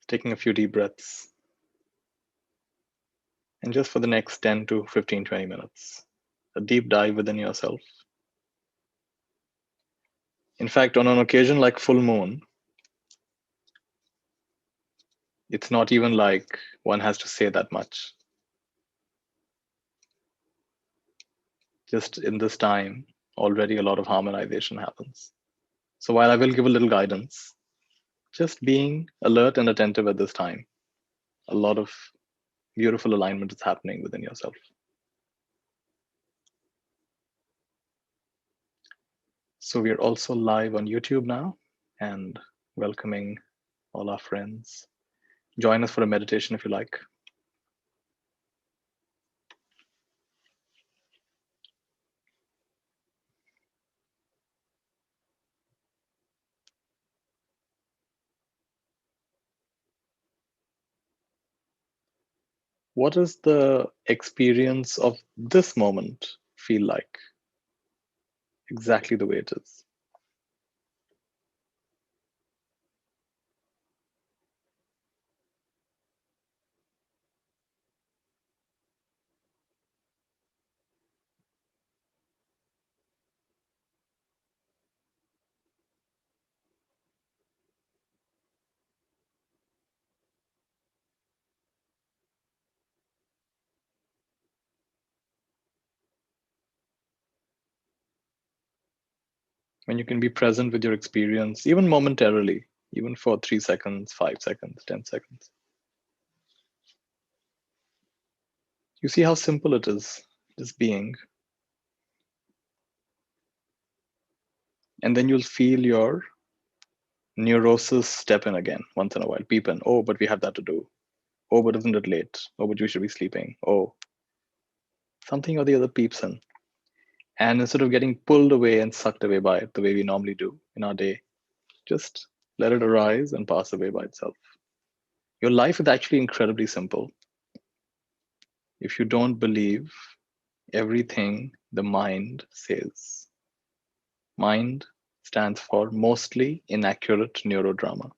taking a few deep breaths. And just for the next 10 to 15, 20 minutes, a deep dive within yourself. In fact, on an occasion like full moon, it's not even like one has to say that much. Just in this time, already a lot of harmonization happens. So while I will give a little guidance, just being alert and attentive at this time, a lot of beautiful alignment is happening within yourself. So we are also live on YouTube now and welcoming all our friends. Join us for a meditation if you like. What does the experience of this moment feel like? Exactly the way it is. When you can be present with your experience, even momentarily, even for 3 seconds, 5 seconds, 10 seconds. You see how simple it is, just being. And then you'll feel your neurosis step in again once in a while, peep in. Oh, but we have that to do. Oh, but isn't it late? Oh, but you should be sleeping. Oh, something or the other peeps in. And instead of getting pulled away and sucked away by it the way we normally do in our day, just let it arise and pass away by itself. Your life is actually incredibly simple. If you don't believe everything the mind says, mind stands for mostly inaccurate neurodrama.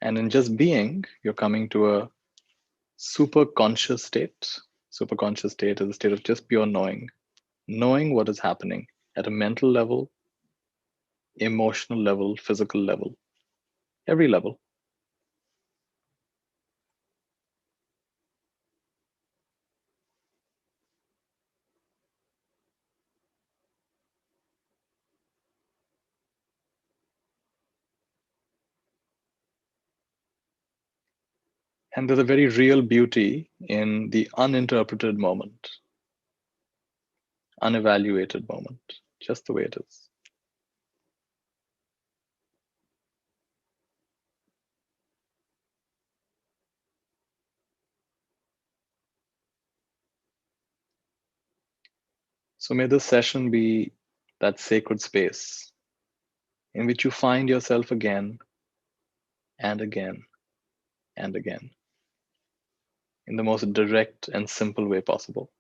And in just being, you're coming to a super conscious state. Super conscious state is a state of just pure knowing, knowing what is happening at a mental level, emotional level, physical level, every level. And there's a very real beauty in the uninterpreted moment, unevaluated moment, just the way it is. So may this session be that sacred space in which you find yourself again and again and again in the most direct and simple way possible.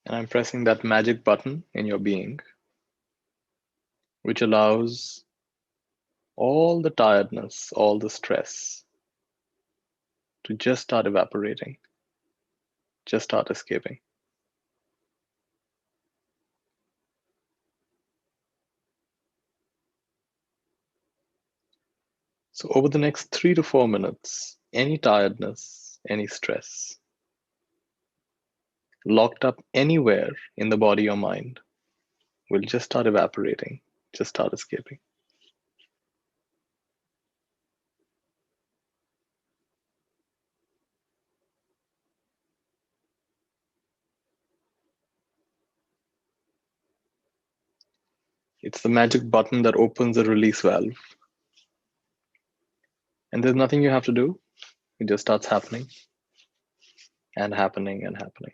And I'm pressing that magic button in your being, which allows all the tiredness, all the stress to just start evaporating, just start escaping. So, over the next 3 to 4 minutes, any tiredness, any stress locked up anywhere in the body or mind will just start evaporating, just start escaping. It's the magic button that opens the release valve. And there's nothing you have to do. It just starts happening and happening and happening.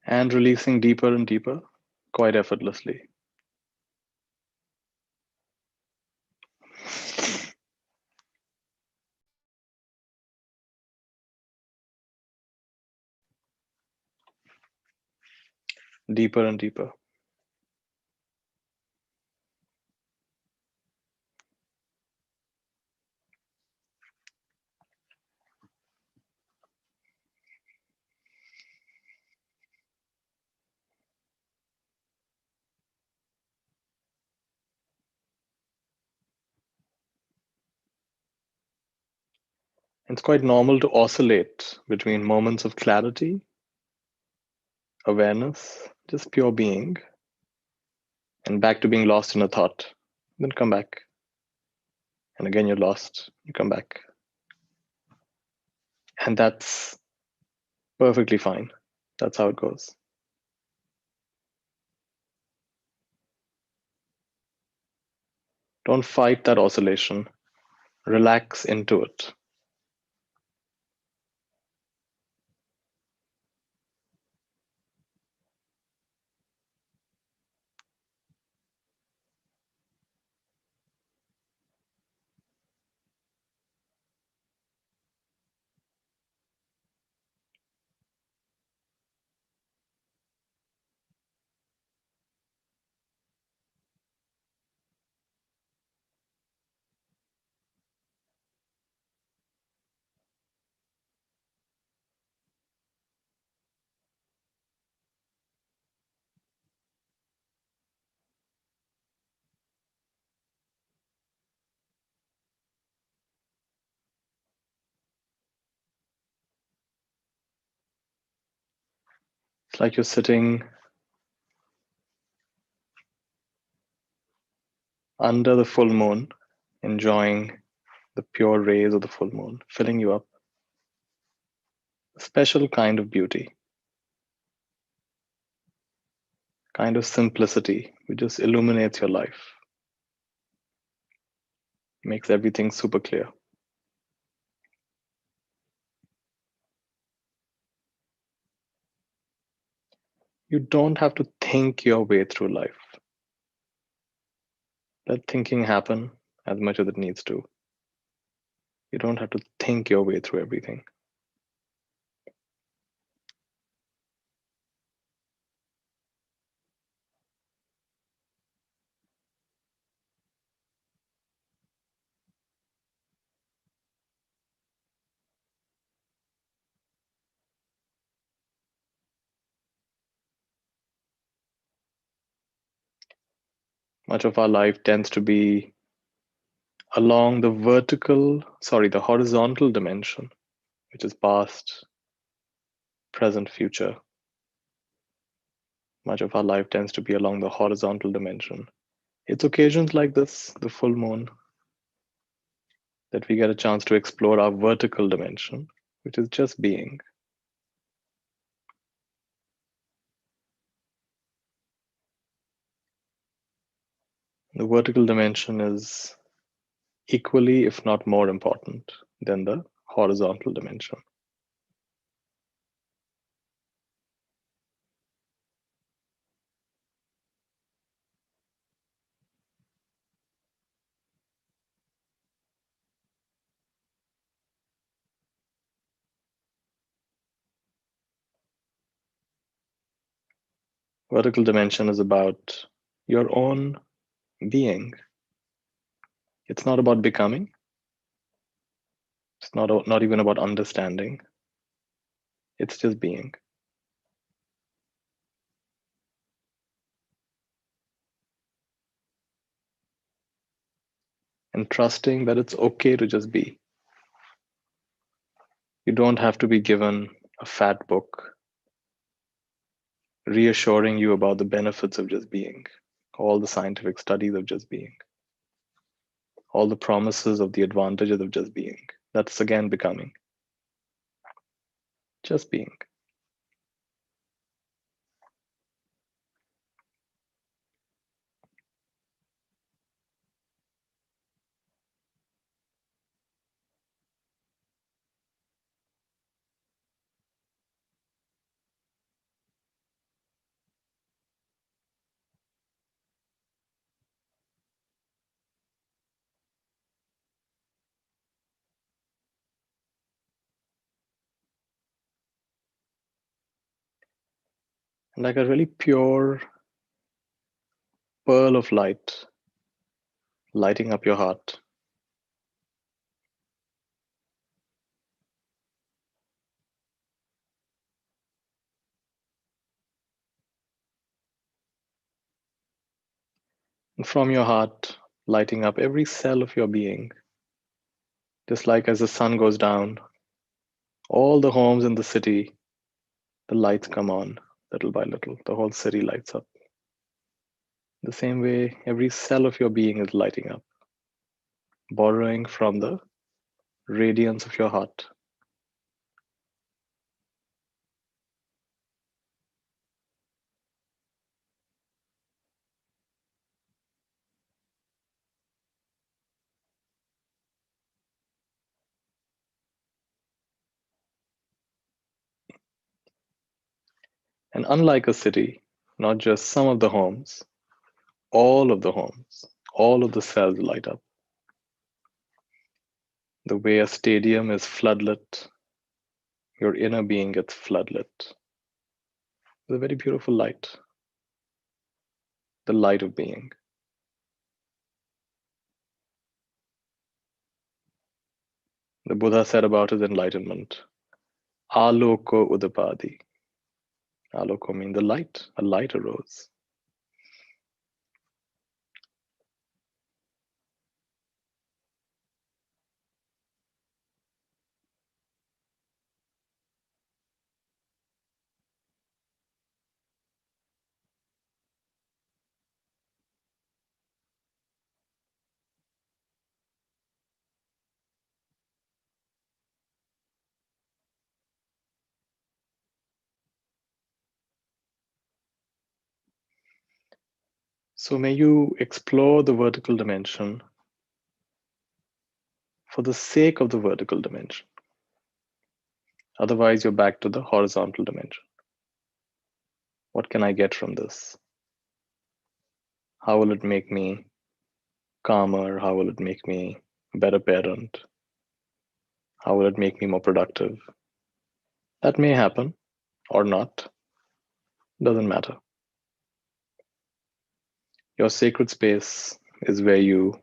And releasing deeper and deeper, quite effortlessly. Deeper and deeper. It's quite normal to oscillate between moments of clarity, awareness, just pure being, and back to being lost in a thought. Then come back. And again, you're lost. You come back. And that's perfectly fine. That's how it goes. Don't fight that oscillation. Relax into it. It's like you're sitting under the full moon, enjoying the pure rays of the full moon, filling you up. A special kind of beauty, kind of simplicity, which just illuminates your life, makes everything super clear. You don't have to think your way through life. Let thinking happen as much as it needs to. You don't have to think your way through everything. Much of our life tends to be along the horizontal dimension, which is past, present, future. Much of our life tends to be along the horizontal dimension. It's occasions like this, the full moon, that we get a chance to explore our vertical dimension, which is just being. The vertical dimension is equally, if not more important than the horizontal dimension. Vertical dimension is about your own being. It's not about becoming. It's not even about understanding. It's just being. And trusting that it's okay to just be. You don't have to be given a fat book reassuring you about the benefits of just being, all the scientific studies of just being, all the promises of the advantages of just being. That's again becoming. Just being. Like a really pure pearl of light lighting up your heart. And from your heart, lighting up every cell of your being. Just like as the sun goes down, all the homes in the city, the lights come on little by little. The whole city lights up. The same way, every cell of your being is lighting up, borrowing from the radiance of your heart. And unlike a city, not just some of the homes, all of the homes, all of the cells light up. The way a stadium is floodlit, your inner being gets floodlit. It's a very beautiful light, the light of being. The Buddha said about his enlightenment, Aloko Udapadi. Aloko means the light, a light arose. So may you explore the vertical dimension for the sake of the vertical dimension. Otherwise, you're back to the horizontal dimension. What can I get from this? How will it make me calmer? How will it make me a better parent? How will it make me more productive? That may happen or not. Doesn't matter. Your sacred space is where you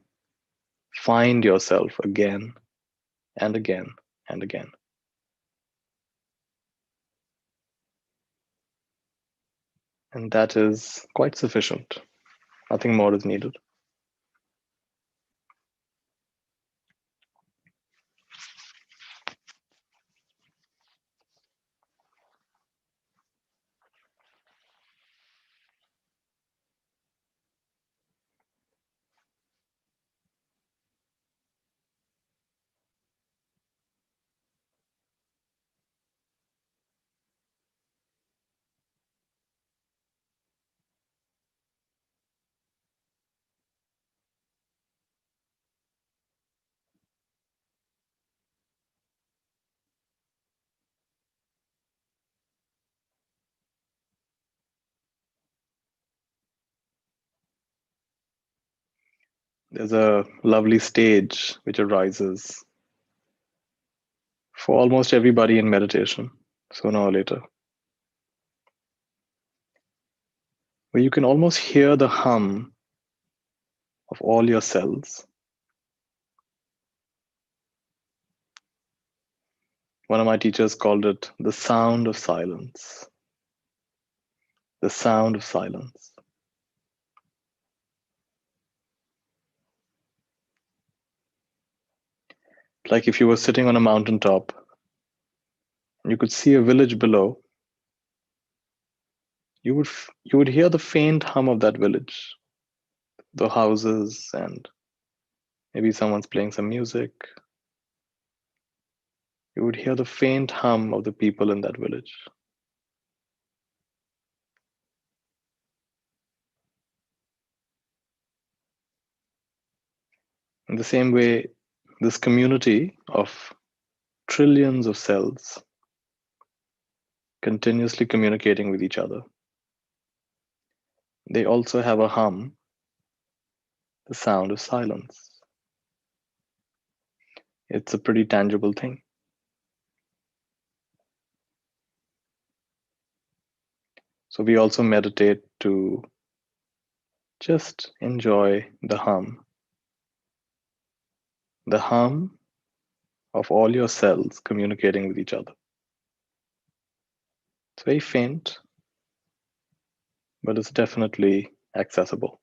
find yourself again and again and again. And that is quite sufficient. Nothing more is needed. There's a lovely stage which arises for almost everybody in meditation, sooner or later, where you can almost hear the hum of all your cells. One of my teachers called it the sound of silence. The sound of silence. Like if you were sitting on a mountaintop and you could see a village below, you would hear the faint hum of that village, the houses, and maybe someone's playing some music. You would hear the faint hum of the people in that village. In the same way, this community of trillions of cells continuously communicating with each other, they also have a hum, the sound of silence. It's a pretty tangible thing. So we also meditate to just enjoy the hum of all your cells communicating with each other. It's very faint, but it's definitely accessible.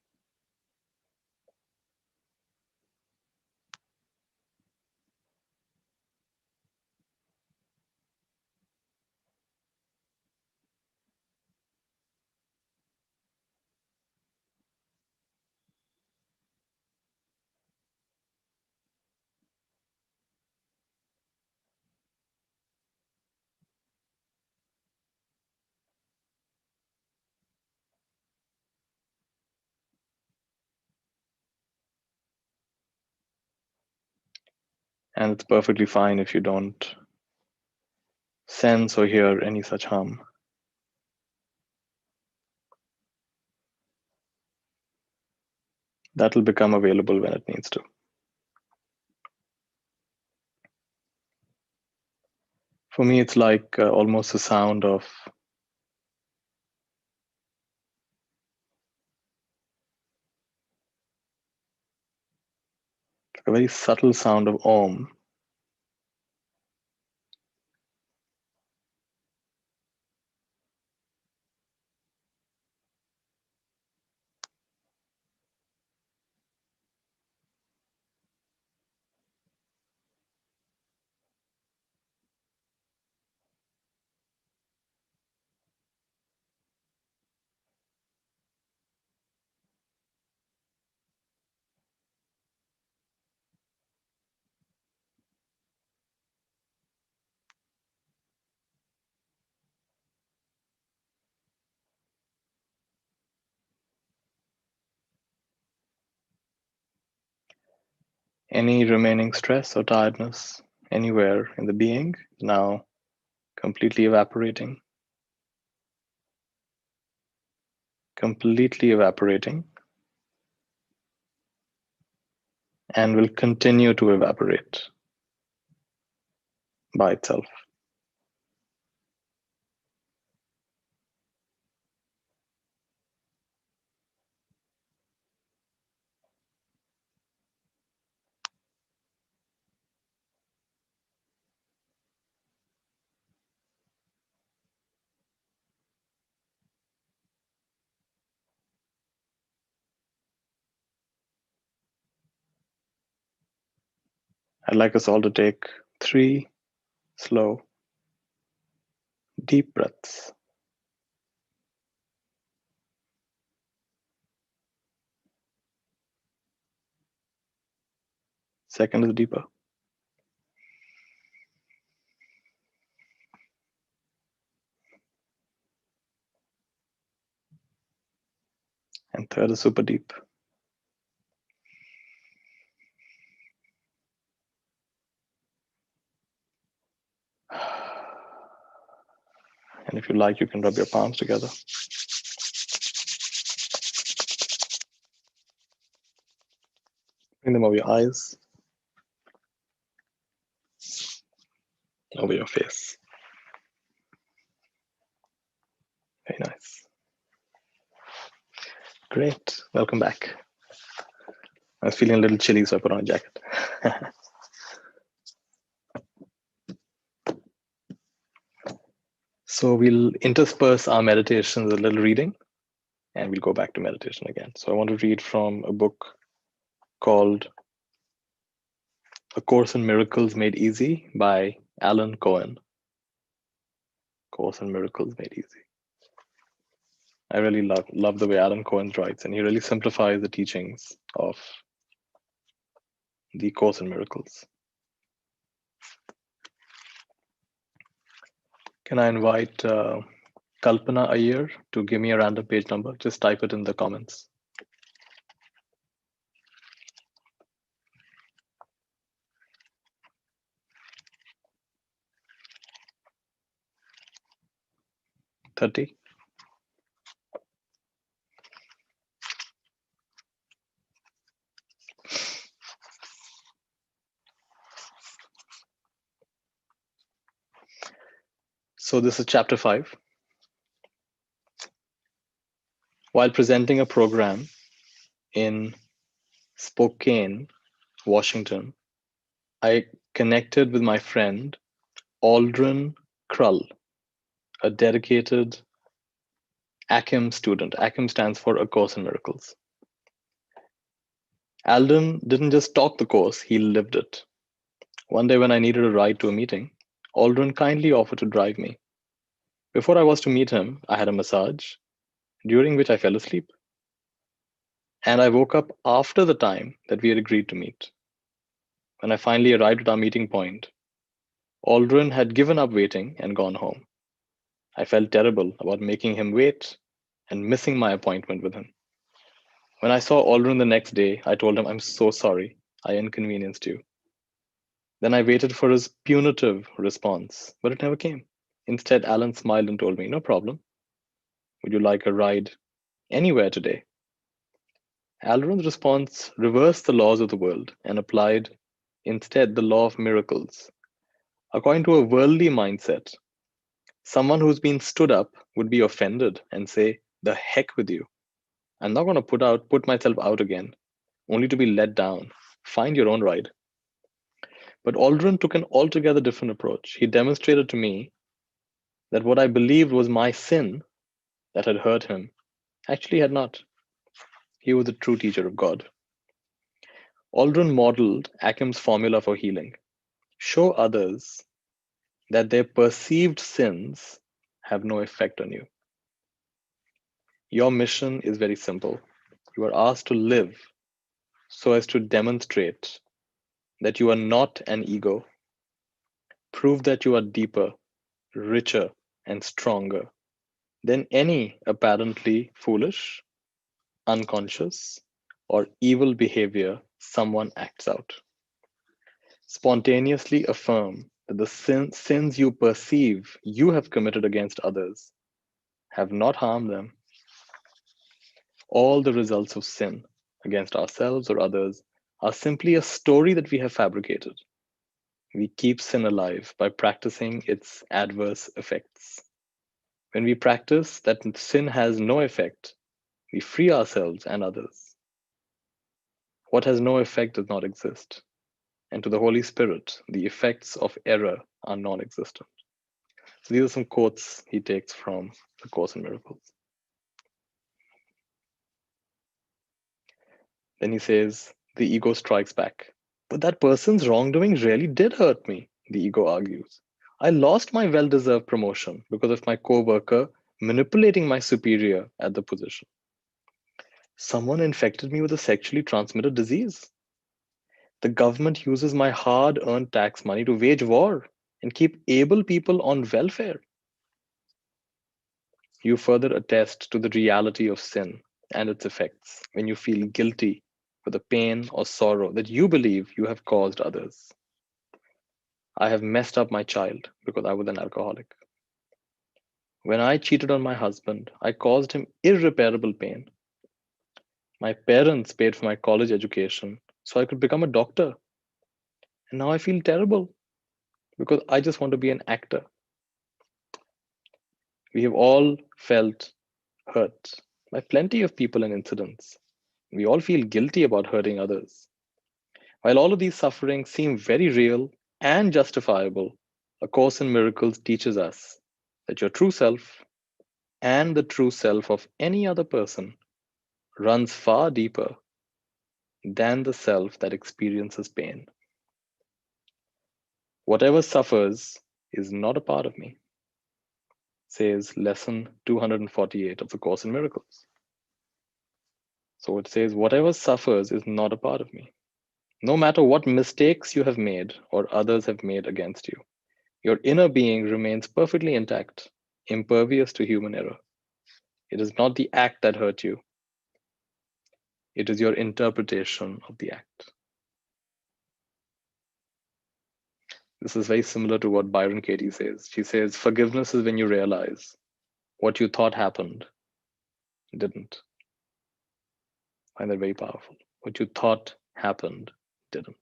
And it's perfectly fine if you don't sense or hear any such hum. That'll become available when it needs to. For me, it's like almost a sound of a very subtle sound of Om. Any remaining stress or tiredness anywhere in the being now completely evaporating, completely evaporating, and will continue to evaporate by itself. I'd like us all to take 3 slow, deep breaths. Second is deeper. And third is super deep. And if you like, you can rub your palms together. Wiping them over your eyes, over your face. Very nice. Great. Welcome back. I was feeling a little chilly, so I put on a jacket. So we'll intersperse our meditations with a little reading, and we'll go back to meditation again. So I want to read from a book called A Course in Miracles Made Easy by Alan Cohen. Course in Miracles Made Easy. I really love the way Alan Cohen writes, and he really simplifies the teachings of the Course in Miracles. Can I invite Kalpana Iyer to give me a random page number? Just type it in the comments. $30. So this is chapter 5. While presenting a program in Spokane, Washington, I connected with my friend Aldrin Krull, a dedicated ACIM student. ACIM stands for A Course in Miracles. Aldrin didn't just talk the course, he lived it. One day when I needed a ride to a meeting, Aldrin kindly offered to drive me. Before I was to meet him, I had a massage, during which I fell asleep. And I woke up after the time that we had agreed to meet. When I finally arrived at our meeting point, Aldrin had given up waiting and gone home. I felt terrible about making him wait and missing my appointment with him. When I saw Aldrin the next day, I told him, I'm so sorry, I inconvenienced you. Then I waited for his punitive response, but it never came. Instead, Alan smiled and told me, no problem. Would you like a ride anywhere today? Aldrin's response reversed the laws of the world and applied instead the law of miracles. According to a worldly mindset, someone who's been stood up would be offended and say, the heck with you. I'm not going to put myself out again, only to be let down. Find your own ride. But Aldrin took an altogether different approach. He demonstrated to me that what I believed was my sin that had hurt him actually had not. He was a true teacher of God. Aldrin modeled Akim's formula for healing. Show others that their perceived sins have no effect on you. Your mission is very simple. You are asked to live so as to demonstrate that you are not an ego. Prove that you are deeper, richer, and stronger than any apparently foolish, unconscious, or evil behavior someone acts out. Spontaneously affirm that the sins you perceive you have committed against others have not harmed them. All the results of sin against ourselves or others are simply a story that we have fabricated. We keep sin alive by practicing its adverse effects. When we practice that sin has no effect, we free ourselves and others. What has no effect does not exist. And to the Holy Spirit, the effects of error are non existent. So these are some quotes he takes from The Course in Miracles. Then he says, the ego strikes back. But that person's wrongdoing really did hurt me, the ego argues. I lost my well deserved promotion because of my co worker manipulating my superior at the position. Someone infected me with a sexually transmitted disease. The government uses my hard earned tax money to wage war and keep able people on welfare. You further attest to the reality of sin and its effects when you feel guilty for the pain or sorrow that you believe you have caused others. I have messed up my child because I was an alcoholic. When I cheated on my husband, I caused him irreparable pain. My parents paid for my college education so I could become a doctor. And now I feel terrible because I just want to be an actor. We have all felt hurt by plenty of people and incidents. We all feel guilty about hurting others. While all of these sufferings seem very real and justifiable, A Course in Miracles teaches us that your true self and the true self of any other person runs far deeper than the self that experiences pain. Whatever suffers is not a part of me, says lesson 248 of the Course in Miracles. So it says, whatever suffers is not a part of me. No matter what mistakes you have made or others have made against you, your inner being remains perfectly intact, impervious to human error. It is not the act that hurt you, it is your interpretation of the act. This is very similar to what Byron Katie says. She says, forgiveness is when you realize what you thought happened didn't. I find that very powerful. What you thought happened didn't.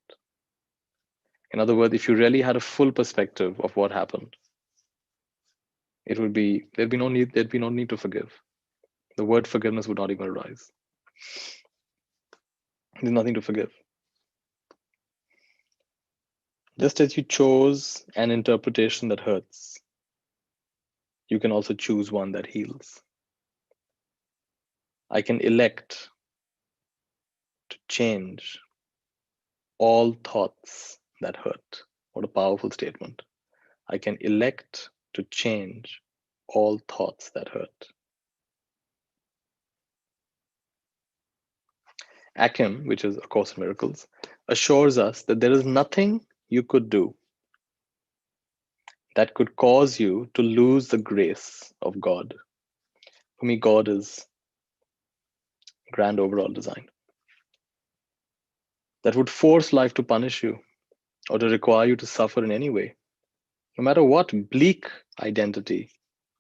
In other words, if you really had a full perspective of what happened, it would be there'd be no need to forgive. The word forgiveness would not even arise. There's nothing to forgive. Just as you chose an interpretation that hurts, you can also choose one that heals. I can elect to change all thoughts that hurt. What a powerful statement. I can elect to change all thoughts that hurt. Akim, which is A Course in Miracles, assures us that there is nothing you could do that could cause you to lose the grace of God. For me, God is grand overall design. That would force life to punish you or to require you to suffer in any way. No matter what bleak identity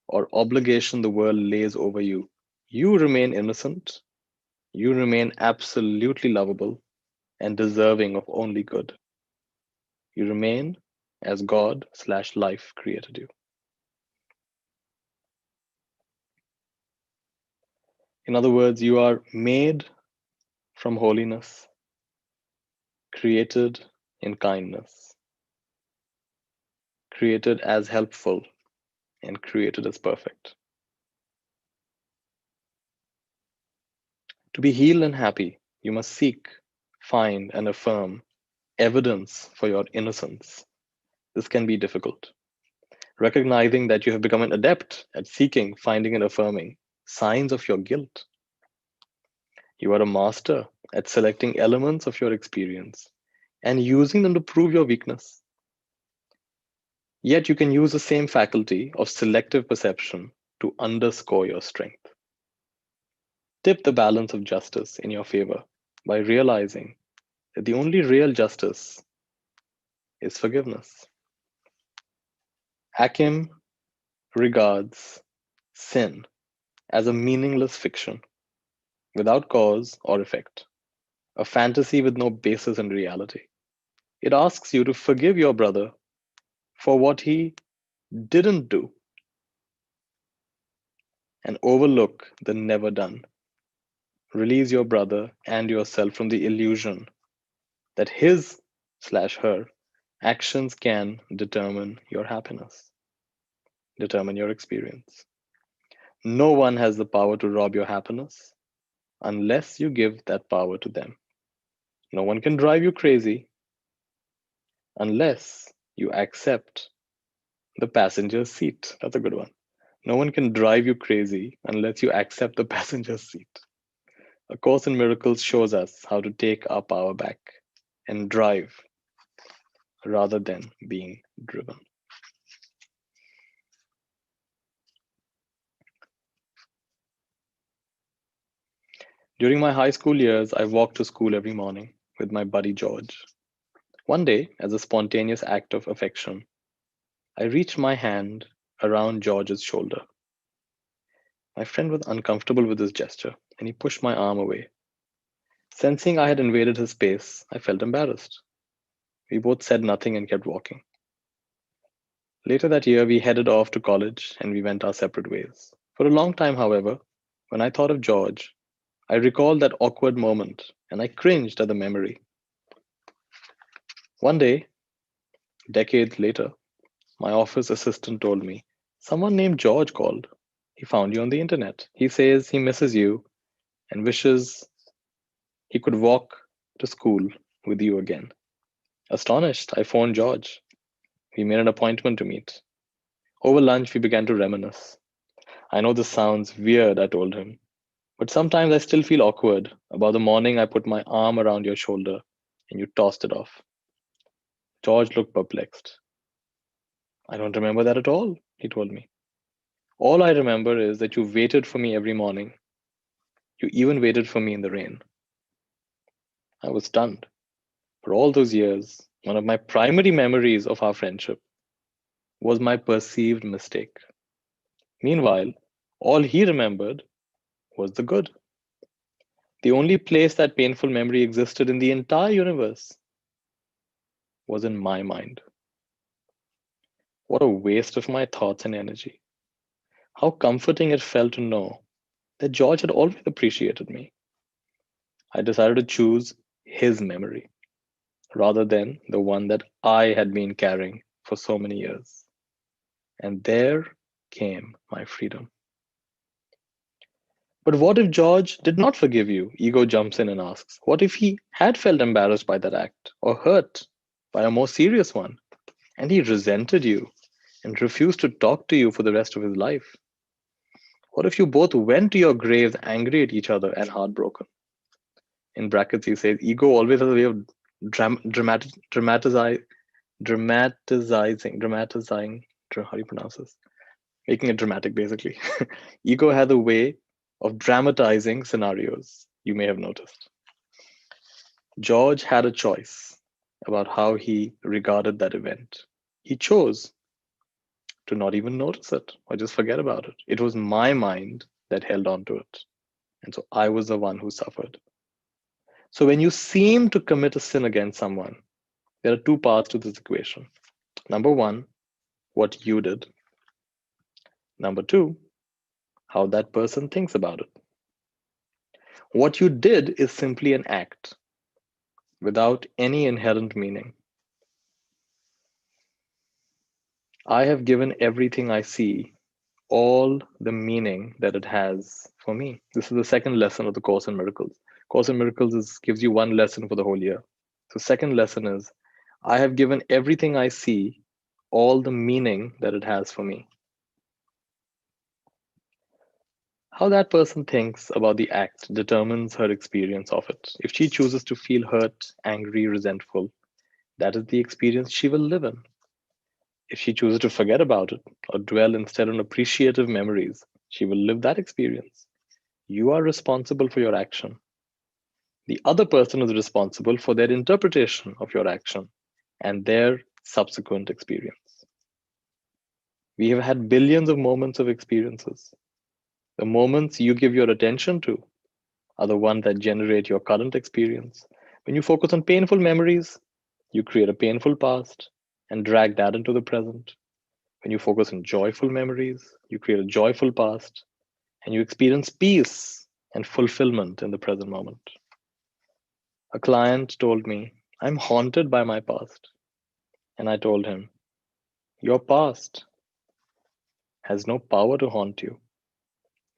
or obligation the world lays over you, you remain innocent, you remain absolutely lovable and deserving of only good. You remain as God/life created you. In other words, you are made from holiness, created in kindness, created as helpful, and created as perfect. To be healed and happy, you must seek, find, and affirm evidence for your innocence. This can be difficult. Recognizing that you have become an adept at seeking, finding, and affirming signs of your guilt. You are a master at selecting elements of your experience and using them to prove your weakness. Yet you can use the same faculty of selective perception to underscore your strength. Tip the balance of justice in your favor by realizing that the only real justice is forgiveness. Akim regards sin as a meaningless fiction without cause or effect, a fantasy with no basis in reality. It asks you to forgive your brother for what he didn't do and overlook the never done. Release your brother and yourself from the illusion that his/her actions can determine your happiness, determine your experience. No one has the power to rob your happiness unless you give that power to them. No one can drive you crazy unless you accept the passenger seat. That's a good one. No one can drive you crazy unless you accept the passenger seat. A Course in Miracles shows us how to take our power back and drive rather than being driven. During my high school years, I walked to school every morning with my buddy George. One day, as a spontaneous act of affection, I reached my hand around George's shoulder. My friend was uncomfortable with this gesture, and he pushed my arm away. Sensing I had invaded his space, I felt embarrassed. We both said nothing and kept walking. Later that year, we headed off to college and we went our separate ways. For a long time, however, when I thought of George, I recalled that awkward moment and I cringed at the memory. One day, decades later, my office assistant told me, someone named George called. He found you on the internet. He says he misses you and wishes he could walk to school with you again. Astonished, I phoned George. We made an appointment to meet. Over lunch, we began to reminisce. I know this sounds weird, I told him, but sometimes I still feel awkward about the morning I put my arm around your shoulder and you tossed it off. George looked perplexed. I don't remember that at all, he told me. All I remember is that you waited for me every morning. You even waited for me in the rain. I was stunned. For all those years, one of my primary memories of our friendship was my perceived mistake. Meanwhile, all he remembered was the good. The only place that painful memory existed in the entire universe was in my mind. What a waste of my thoughts and energy. How comforting it felt to know that George had always appreciated me. I decided to choose his memory rather than the one that I had been carrying for so many years. And there came my freedom. But what if George did not forgive you? Ego jumps in and asks. What if he had felt embarrassed by that act or hurt by a more serious one? And he resented you and refused to talk to you for the rest of his life? What if you both went to your graves angry at each other and heartbroken? In brackets, he says, ego always has a way of dramatizing, how do you pronounce this? Making it dramatic, basically. Ego has a way of dramatizing scenarios, you may have noticed. George had a choice about how he regarded that event. He chose to not even notice it or just forget about it. It was my mind that held on to it. And so I was the one who suffered. So when you seem to commit a sin against someone, there are two parts to this equation. Number one, what you did. Number two, how that person thinks about it. What you did is simply an act without any inherent meaning. I have given everything I see all the meaning that it has for me. This is the second lesson of the Course in Miracles. Course in Miracles gives you one lesson for the whole year. So second lesson is, I have given everything I see all the meaning that it has for me. How that person thinks about the act determines her experience of it. If she chooses to feel hurt, angry, resentful, that is the experience she will live in. If she chooses to forget about it or dwell instead on appreciative memories, she will live that experience. You are responsible for your action. The other person is responsible for their interpretation of your action and their subsequent experience. We have had billions of moments of experiences. The moments you give your attention to are the ones that generate your current experience. When you focus on painful memories, you create a painful past and drag that into the present. When you focus on joyful memories, you create a joyful past and you experience peace and fulfillment in the present moment. A client told me, I'm haunted by my past. And I told him, your past has no power to haunt you.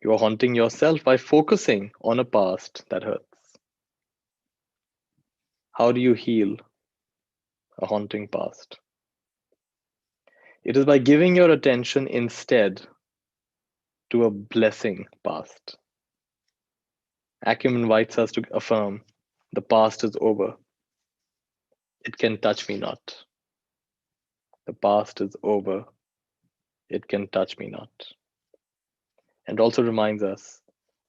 You are haunting yourself by focusing on a past that hurts. How do you heal a haunting past? It is by giving your attention instead to a blessing past. Akim invites us to affirm the past is over. It can touch me not. The past is over. It can touch me not. And also reminds us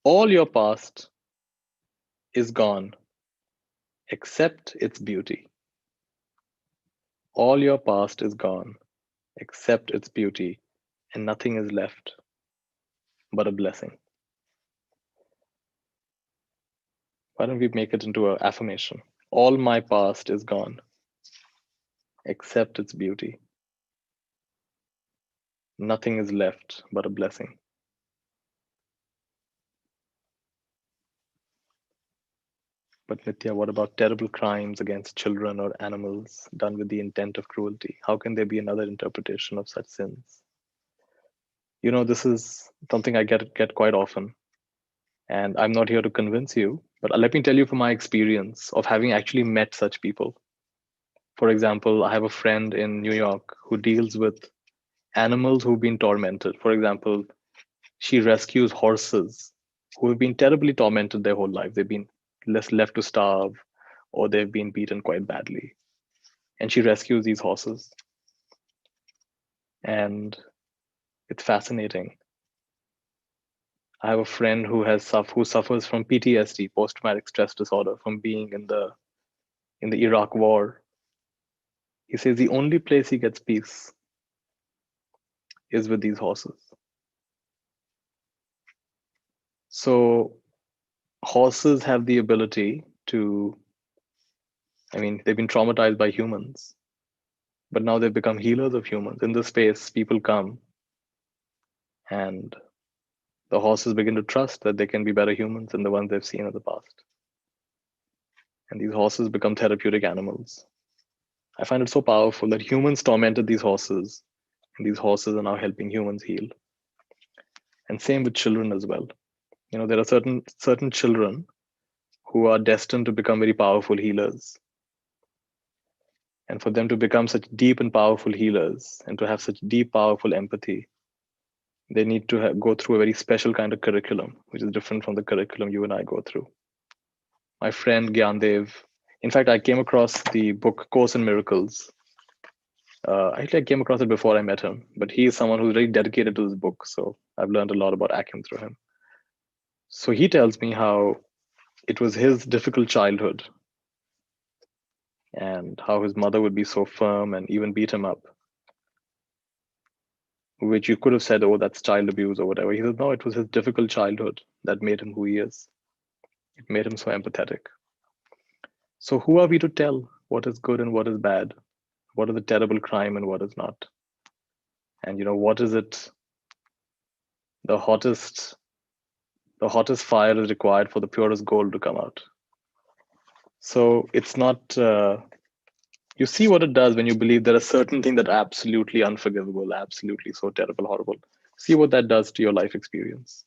all your past is gone except its beauty. All your past is gone except its beauty, and nothing is left but a blessing. Why don't we make it into an affirmation? All my past is gone, except its beauty. Nothing is left but a blessing. But Nithya, what about terrible crimes against children or animals done with the intent of cruelty? How can there be another interpretation of such sins? This is something I get quite often, and I'm not here to convince you, but let me tell you from my experience of having actually met such people. For example, I have a friend in New York who deals with animals who've been tormented. For example, she rescues horses who have been terribly tormented their whole life. They've been left to starve, or they've been beaten quite badly. And she rescues these horses. And it's fascinating. I have a friend who suffers from PTSD, post-traumatic stress disorder, from being in the Iraq war. He says the only place he gets peace is with these horses. So horses have the ability to, they've been traumatized by humans, but now they've become healers of humans. In this space, people come and the horses begin to trust that they can be better humans than the ones they've seen in the past. And these horses become therapeutic animals. I find it so powerful that humans tormented these horses, and these horses are now helping humans heal. And same with children as well. There are certain children who are destined to become very powerful healers. And for them to become such deep and powerful healers and to have such deep, powerful empathy, they need to go through a very special kind of curriculum, which is different from the curriculum you and I go through. My friend Gyandev, in fact, I came across the book Course in Miracles. Actually, I came across it before I met him, but he is someone who's very dedicated to this book. So I've learned a lot about Akim through him. So he tells me how it was his difficult childhood and how his mother would be so firm and even beat him up, which you could have said, oh, that's child abuse or whatever. He said, no, it was his difficult childhood that made him who he is. It made him so empathetic. So who are we to tell what is good and what is bad? What is a terrible crime and what is not? And what is it? The hottest fire is required for the purest gold to come out. So it's not, you see what it does when you believe there are certain things that are absolutely unforgivable, absolutely so terrible, horrible. See what that does to your life experience.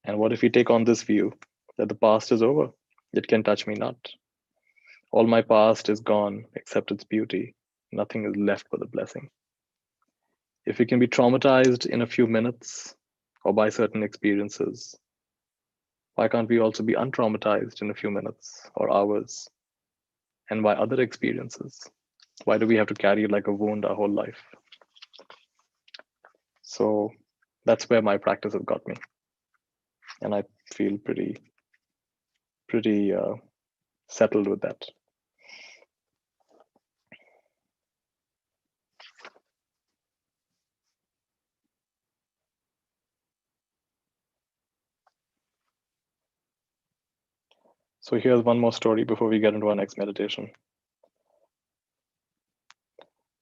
And what if you take on this view that the past is over? It can touch me not. All my past is gone except its beauty. Nothing is left but a blessing. If we can be traumatized in a few minutes or by certain experiences, why can't we also be untraumatized in a few minutes or hours and by other experiences? Why do we have to carry it like a wound our whole life? So that's where my practice has got me. And I feel pretty settled with that. So here's one more story before we get into our next meditation.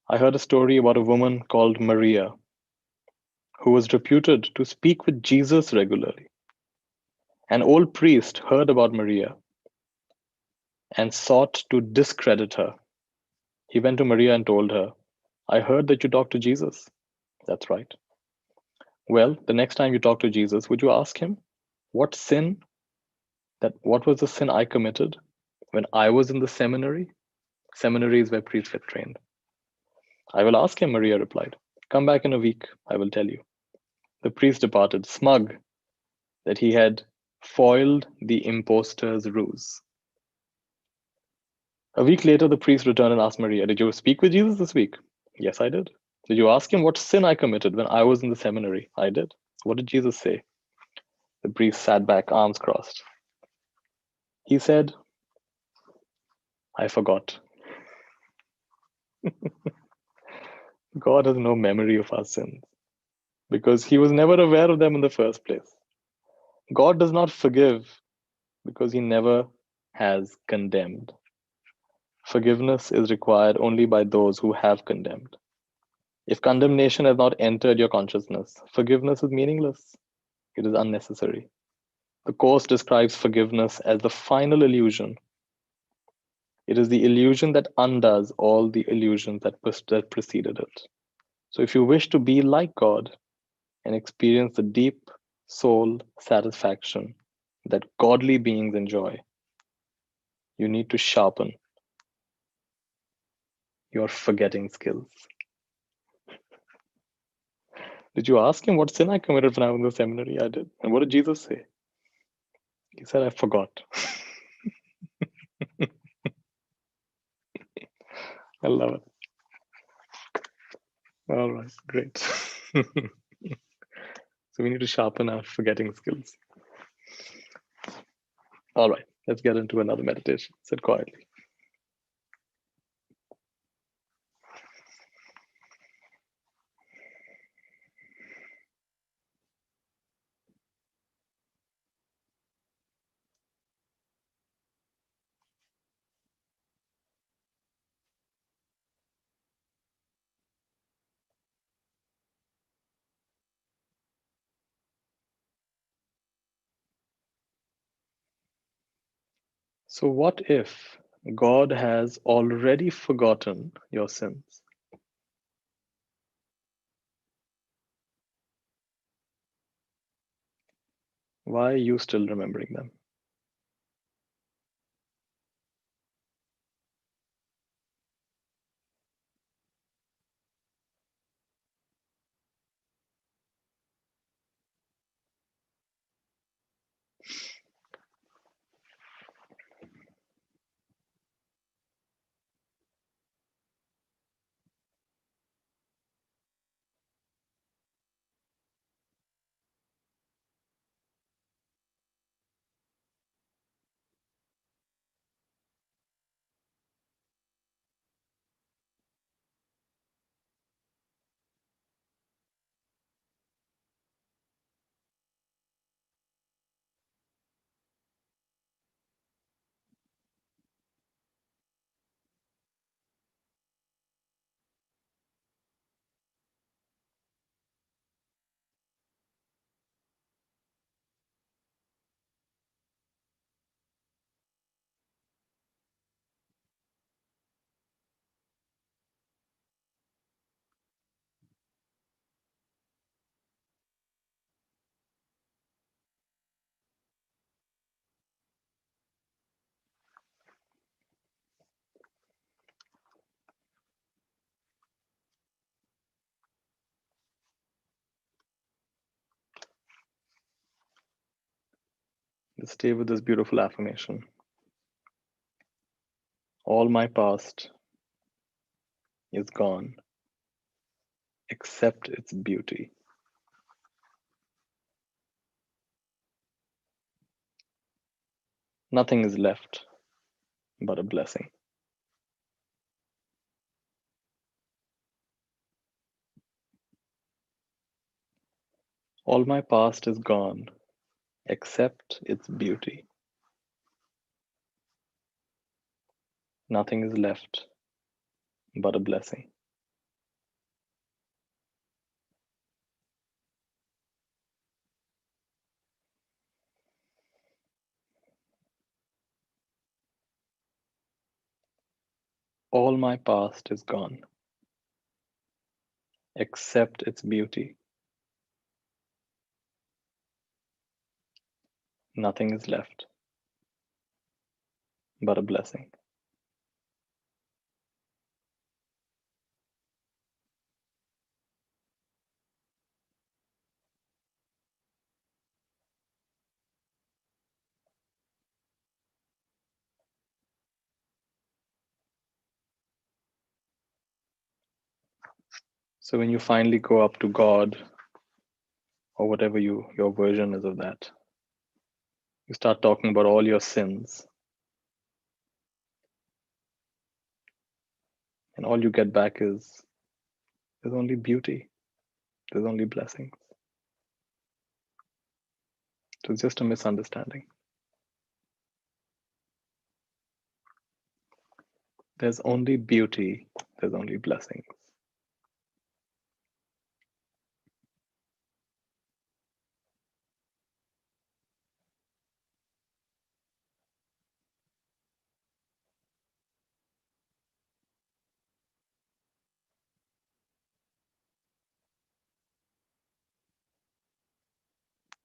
I heard a story about a woman called Maria, who was reputed to speak with Jesus regularly. An old priest heard about Maria and sought to discredit her. He went to Maria and told her, I heard that you talk to Jesus. That's right. Well, the next time you talk to Jesus, would you ask him what was the sin I committed when I was in the seminary? Seminary is where priests get trained. I will ask him, Maria replied. Come back in a week, I will tell you. The priest departed, smug that he had foiled the impostor's ruse. A week later, the priest returned and asked Maria, did you speak with Jesus this week? Yes, I did. Did you ask him what sin I committed when I was in the seminary? I did. What did Jesus say? The priest sat back, arms crossed. He said, I forgot. God has no memory of our sins because he was never aware of them in the first place. God does not forgive because he never has condemned. Forgiveness is required only by those who have condemned. If condemnation has not entered your consciousness, forgiveness is meaningless. It is unnecessary. The Course describes forgiveness as the final illusion. It is the illusion that undoes all the illusions that preceded it. So, if you wish to be like God and experience the deep soul satisfaction that godly beings enjoy, you need to sharpen your forgetting skills. Did you ask him what sin I committed when I was in the seminary? I did. And what did Jesus say? He said, I forgot. I love it. All right, great. So we need to sharpen our forgetting skills. All right, let's get into another meditation. Sit quietly. So, what if God has already forgotten your sins? Why are you still remembering them? Let's stay with this beautiful affirmation. All my past is gone except its beauty. Nothing is left but a blessing. All my past is gone except its beauty. Nothing is left but a blessing. All my past is gone except its beauty. Nothing is left but a blessing. So when you finally go up to God, or whatever your version is of that, you start talking about all your sins, and all you get back is there's only beauty, there's only blessings. So it's just a misunderstanding. There's only beauty, there's only blessings.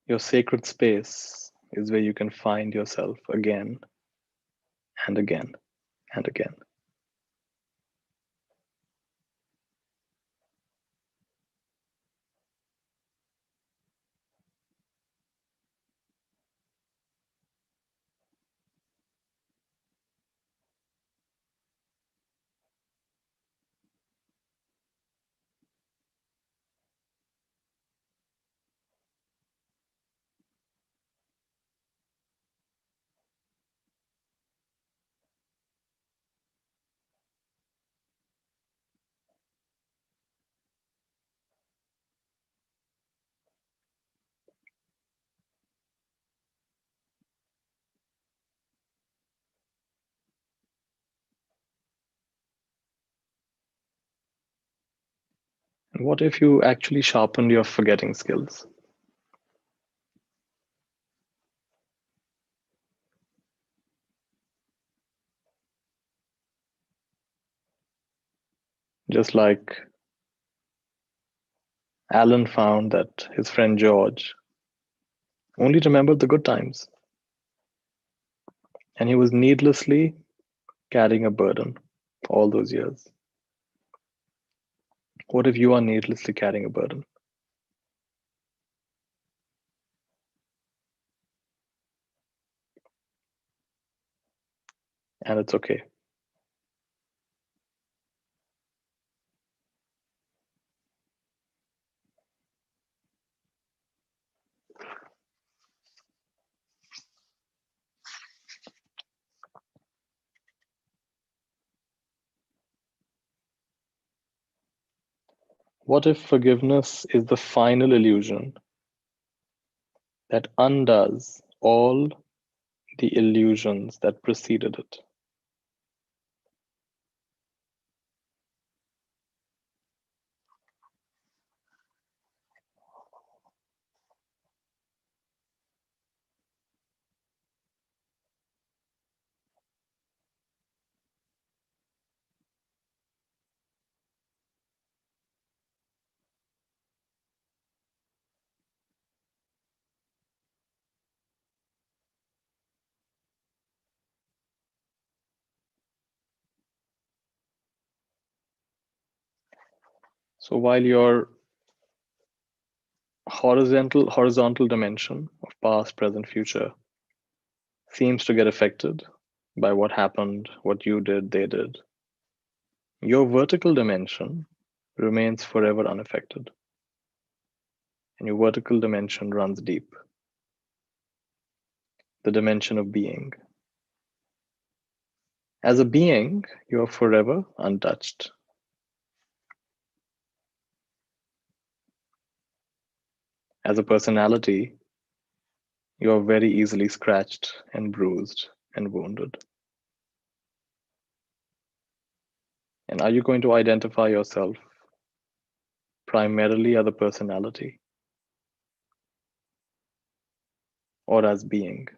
Your sacred space is where you can find yourself again and again and again. And what if you actually sharpened your forgetting skills? Just like Alan found that his friend George only remembered the good times, and he was needlessly carrying a burden all those years. What if you are needlessly carrying a burden? And it's okay. What if forgiveness is the final illusion that undoes all the illusions that preceded it? So while your horizontal dimension of past, present, future seems to get affected by what happened, what you did, they did, your vertical dimension remains forever unaffected. And your vertical dimension runs deep, the dimension of being. As a being, you are forever untouched. As a personality, you are very easily scratched and bruised and wounded. And are you going to identify yourself primarily as a personality or as being?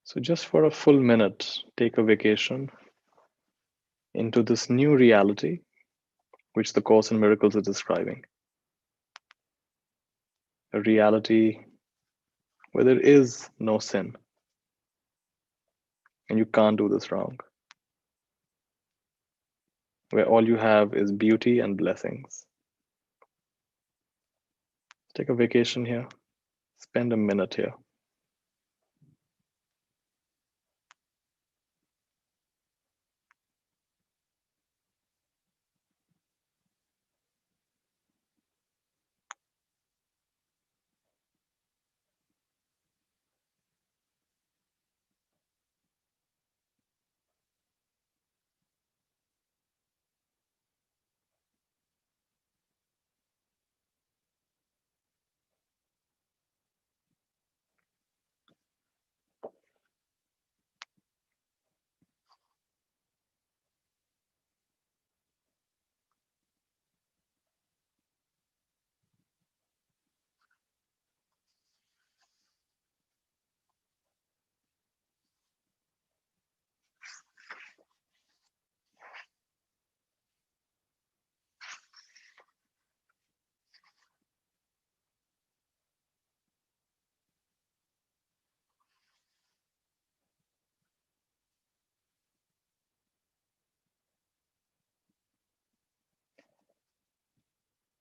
So, just for a full minute, take a vacation into this new reality which the Course in Miracles is describing. A reality where there is no sin and you can't do this wrong, where all you have is beauty and blessings. Take a vacation here, spend a minute here.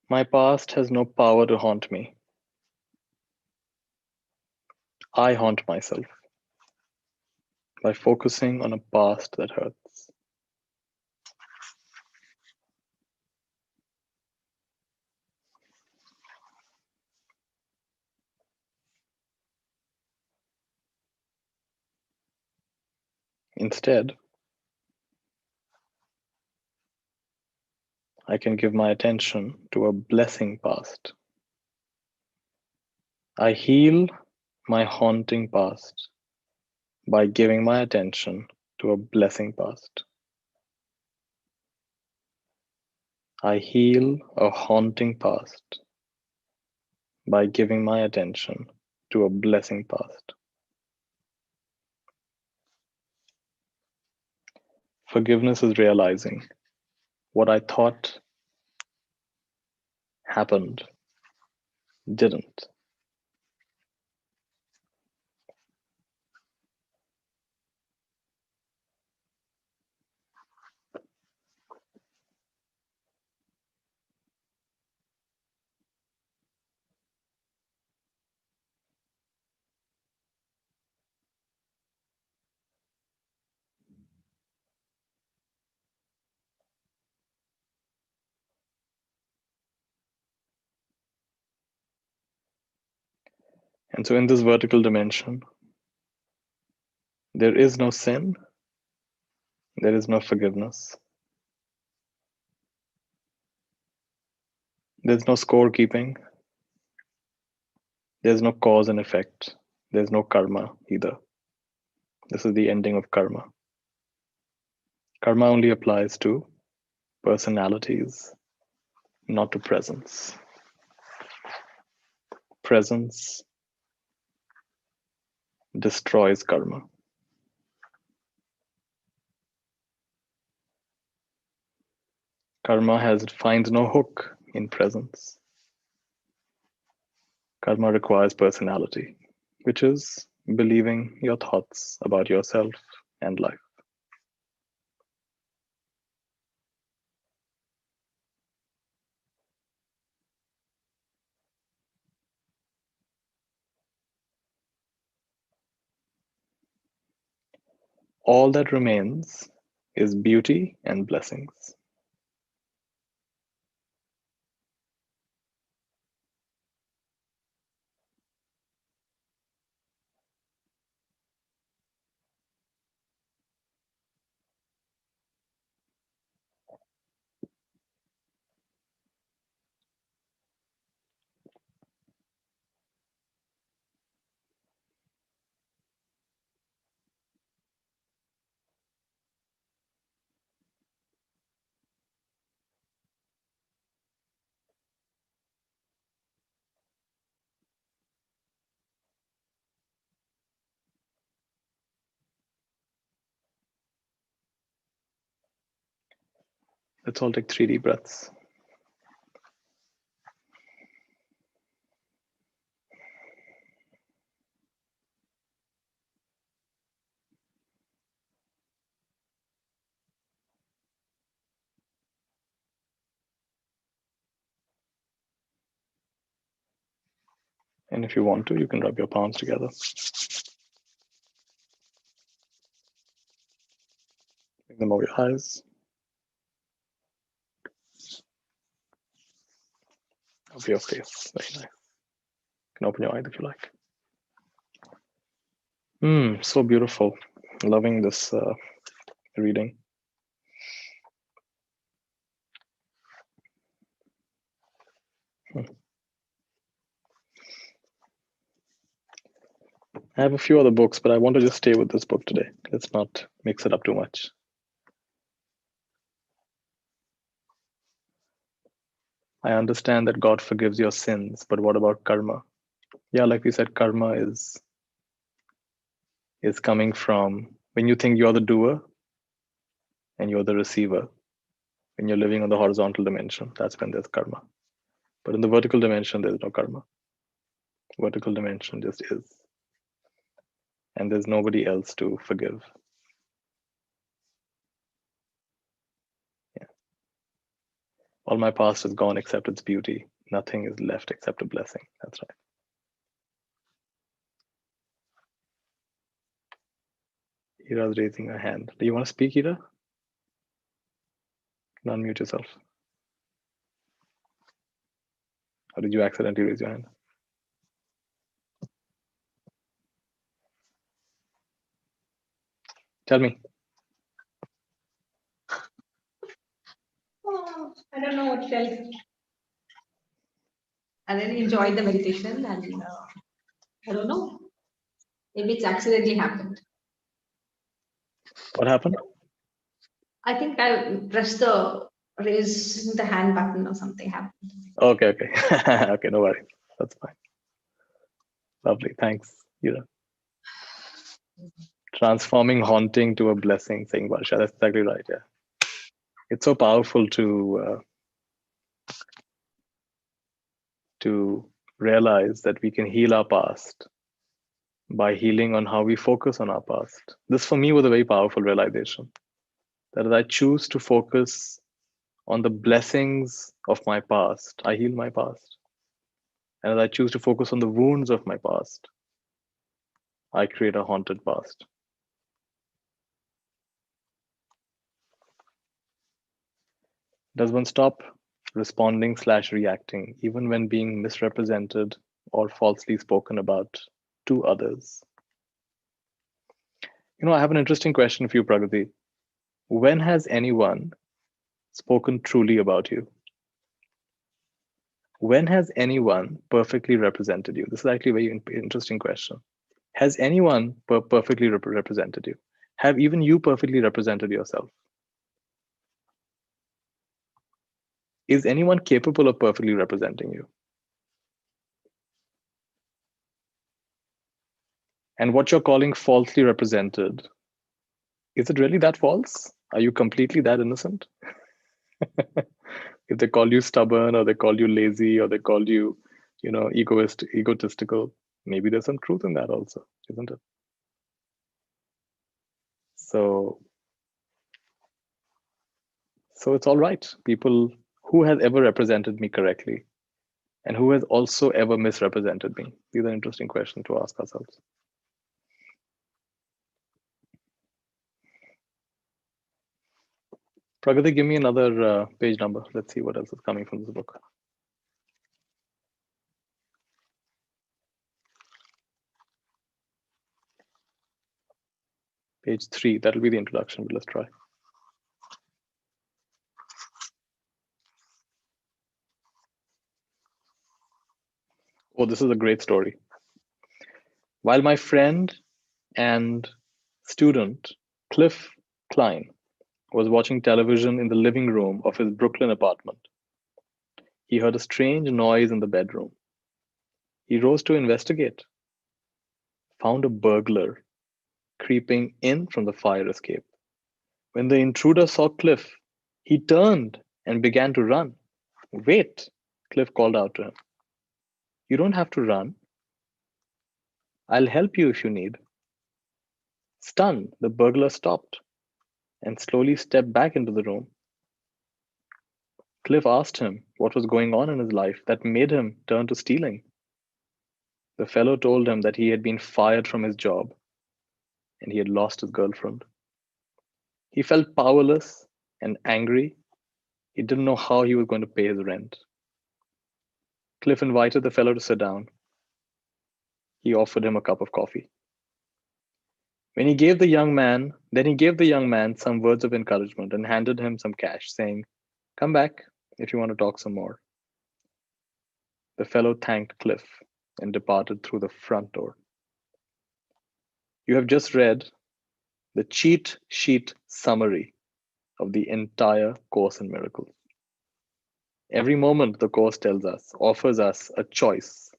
My past has no power to haunt me. I haunt myself by focusing on a past that hurts. Instead, I can give my attention to a blessing past. I heal my haunting past by giving my attention to a blessing past. I heal a haunting past by giving my attention to a blessing past. Forgiveness is realizing what I thought happened didn't. And so, in this vertical dimension, there is no sin, there is no forgiveness, there's no scorekeeping, there's no cause and effect, there's no karma either. This is the ending of karma. Karma only applies to personalities, not to presence. Presence destroys karma. Karma finds no hook in presence. Karma requires personality, which is believing your thoughts about yourself and life. All that remains is beauty and blessings. Let's all take 3 deep breaths. And if you want to, you can rub your palms together. Bring them over your eyes. Over your face. Very nice. You can open your eyes if you like. So beautiful. Loving this reading. I have a few other books, but I want to just stay with this book today. Let's not mix it up too much. I understand that God forgives your sins, but what about karma? Yeah, like we said, karma is coming from when you think you're the doer and you're the receiver. When you're living on the horizontal dimension, that's when there's karma. But in the vertical dimension, there's no karma. Vertical dimension just is. And there's nobody else to forgive. Yeah. All my past is gone except its beauty. Nothing is left except a blessing. That's right. Hira's raising her hand. Do you want to speak, Hira? Unmute yourself. Or did you accidentally raise your hand? Tell me. Oh, I don't know what to tell. I really enjoyed the meditation, and I don't know. Maybe it's accidentally happened. What happened? I think I pressed the raise the hand button or something happened. Okay. Okay, no worries. That's fine. Lovely. Thanks, Hira. Transforming haunting to a blessing, saying Varsha. That's exactly right. Yeah. It's so powerful to realize that we can heal our past by healing on how we focus on our past. This for me was a very powerful realization that as I choose to focus on the blessings of my past, I heal my past. And as I choose to focus on the wounds of my past, I create a haunted past. Does one stop responding/reacting even when being misrepresented or falsely spoken about to others? I have an interesting question for you, Pragati. When has anyone spoken truly about you? When has anyone perfectly represented you? This is actually a very interesting question. Has anyone perfectly represented you? Have even you perfectly represented yourself? Is anyone capable of perfectly representing you? And what you're calling falsely represented, is it really that false? Are you completely that innocent? If they call you stubborn or they call you lazy or they call you, egotistical, maybe there's some truth in that also, isn't it? So it's all right. People who has ever represented me correctly and who has also ever misrepresented me? These are interesting questions to ask ourselves. Pragati, give me another page number. Let's see what else is coming from this book. Page 3, that'll be the introduction, but let's try. Oh, this is a great story. While my friend and student, Cliff Klein, was watching television in the living room of his Brooklyn apartment, he heard a strange noise in the bedroom. He rose to investigate, found a burglar creeping in from the fire escape. When the intruder saw Cliff, he turned and began to run. Wait, Cliff called out to him. You don't have to run. I'll help you if you need. Stunned, the burglar stopped and slowly stepped back into the room. Cliff asked him what was going on in his life that made him turn to stealing. The fellow told him that he had been fired from his job and he had lost his girlfriend. He felt powerless and angry. He didn't know how he was going to pay his rent. Cliff invited the fellow to sit down. He offered him a cup of coffee. Then he gave the young man some words of encouragement and handed him some cash, saying, "Come back if you want to talk some more." The fellow thanked Cliff and departed through the front door. You have just read the cheat sheet summary of the entire Course in Miracles. Every moment, the Course offers us a choice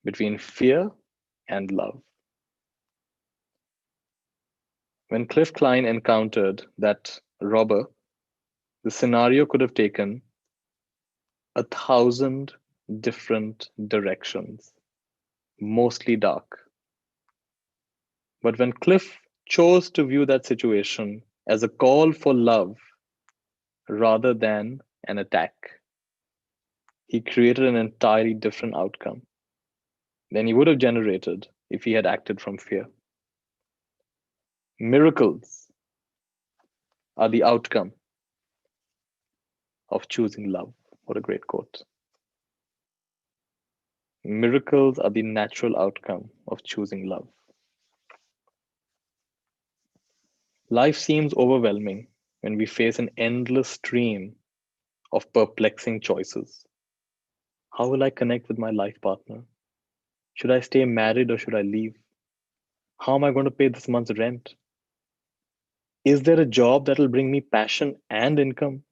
between fear and love. When Cliff Klein encountered that robber, the scenario could have taken 1,000 different directions, mostly dark. But when Cliff chose to view that situation as a call for love rather than an attack. He created an entirely different outcome than he would have generated if he had acted from fear. Miracles are the outcome of choosing love. What a great quote. Miracles are the natural outcome of choosing love. Life seems overwhelming when we face an endless stream of perplexing choices. How will I connect with my life partner? Should I stay married or should I leave? How am I going to pay this month's rent? Is there a job that will bring me passion and income?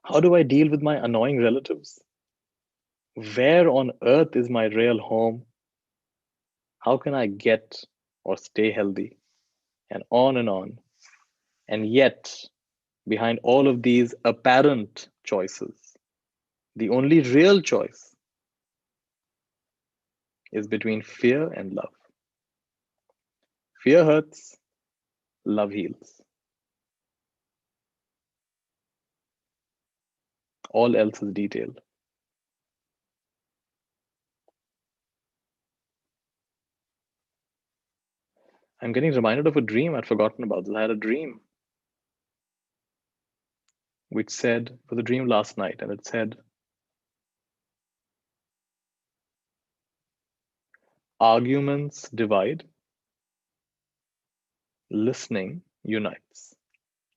How do I deal with my annoying relatives? Where on earth is my real home? How can I get or stay healthy? And on and on. And yet, behind all of these apparent choices, the only real choice is between fear and love. Fear hurts, love heals. All else is detailed. I'm getting reminded of a dream I'd forgotten about. I had a dream which said, it was a dream last night, and it said, arguments divide, listening unites.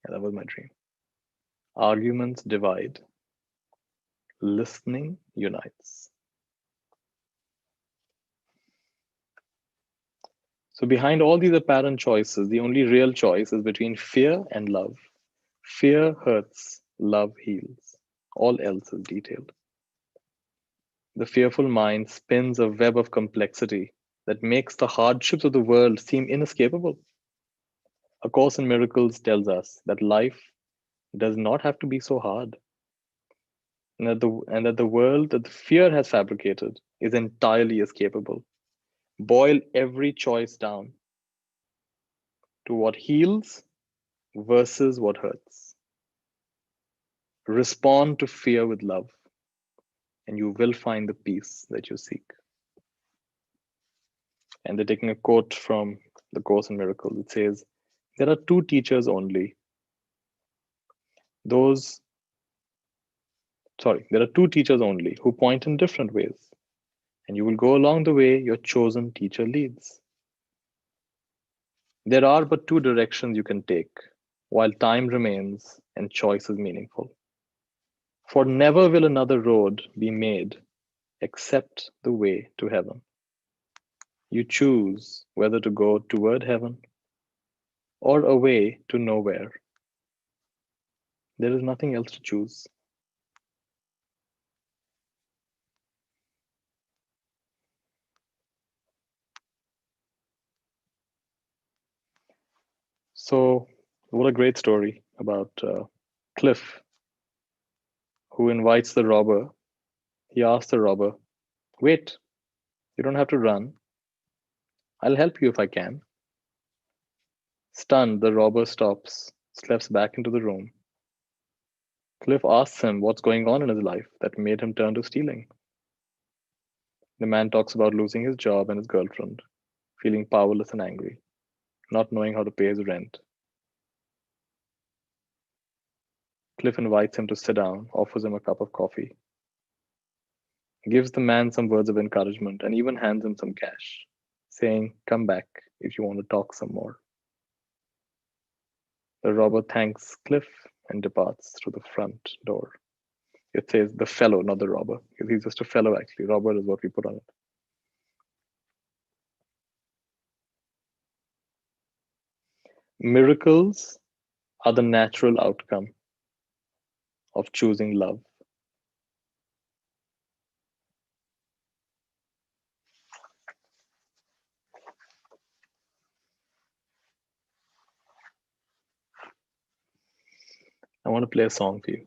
Yeah, that was my dream. Arguments divide, listening unites. So, behind all these apparent choices, the only real choice is between fear and love. Fear hurts, love heals. All else is detailed. The fearful mind spins a web of complexity that makes the hardships of the world seem inescapable. A Course in Miracles tells us that life does not have to be so hard, and that the world that the fear has fabricated is entirely escapable. Boil every choice down to what heals versus what hurts. Respond to fear with love, and you will find the peace that you seek. And they're taking a quote from the Course in Miracles. It says, there are two teachers only. Those, there are two teachers only who point in different ways, and you will go along the way your chosen teacher leads. There are but two directions you can take while time remains and choice is meaningful. For never will another road be made except the way to heaven. You choose whether to go toward heaven or away to nowhere. There is nothing else to choose. So, what a great story about Cliff, who invites the robber. He asks the robber, wait, you don't have to run. I'll help you if I can. Stunned, the robber stops, slips back into the room. Cliff asks him what's going on in his life that made him turn to stealing. The man talks about losing his job and his girlfriend, feeling powerless and angry, not knowing how to pay his rent. Cliff invites him to sit down, offers him a cup of coffee, gives the man some words of encouragement, and even hands him some cash, saying, come back if you want to talk some more. The robber thanks Cliff and departs through the front door. It says the fellow, not the robber. He's just a fellow, actually. Robber is what we put on it. Miracles are the natural outcome of choosing love. I want to play a song for you.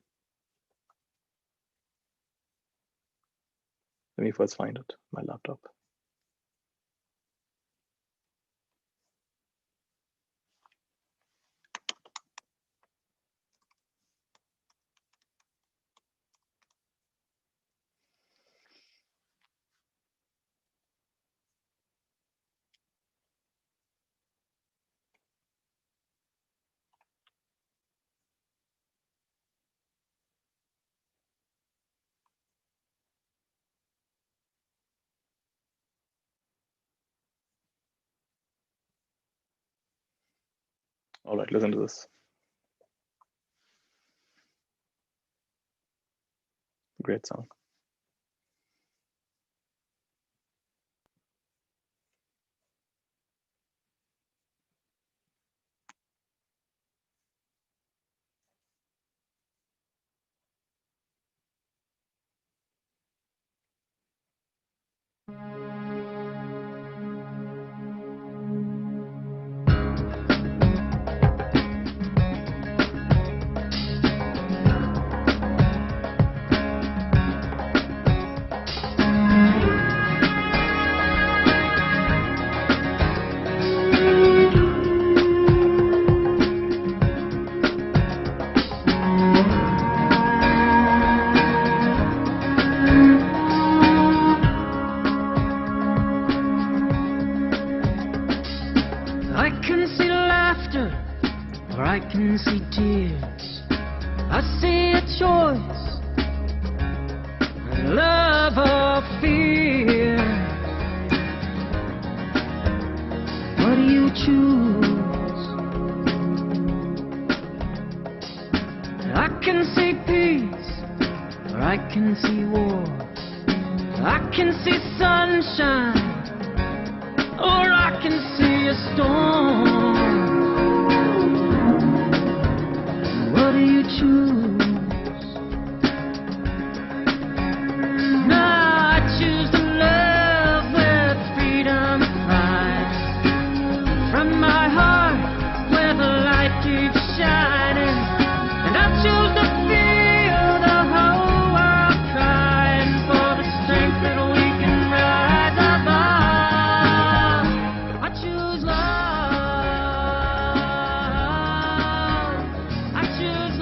Let me first find it, my laptop. All right, listen to this. Great song. I can see laughter, or I can see tears. I see a choice, love or fear. What do you choose? I can see peace, or I can see war. I can see sunshine, or I can see a storm. What do you choose? Now I choose to love with freedom flies from my heart where the light keeps shining, and I choose to feel the whole world crying for the strength that we can rise above. I choose love. I choose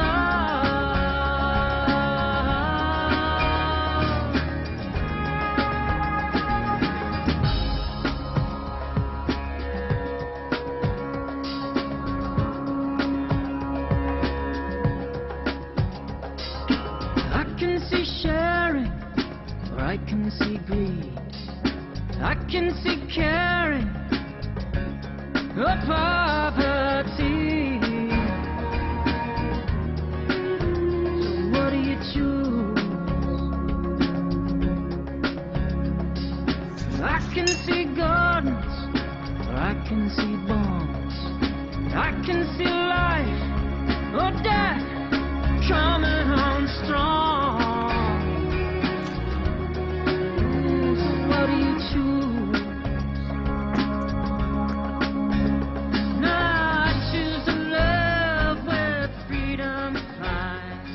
I can see sharing, or I can see greed. I can see caring, or poverty. So what do you choose? I can see gardens, or I can see bombs. I can see life or death coming on strong. So what do you choose? Now I choose to love with freedom flies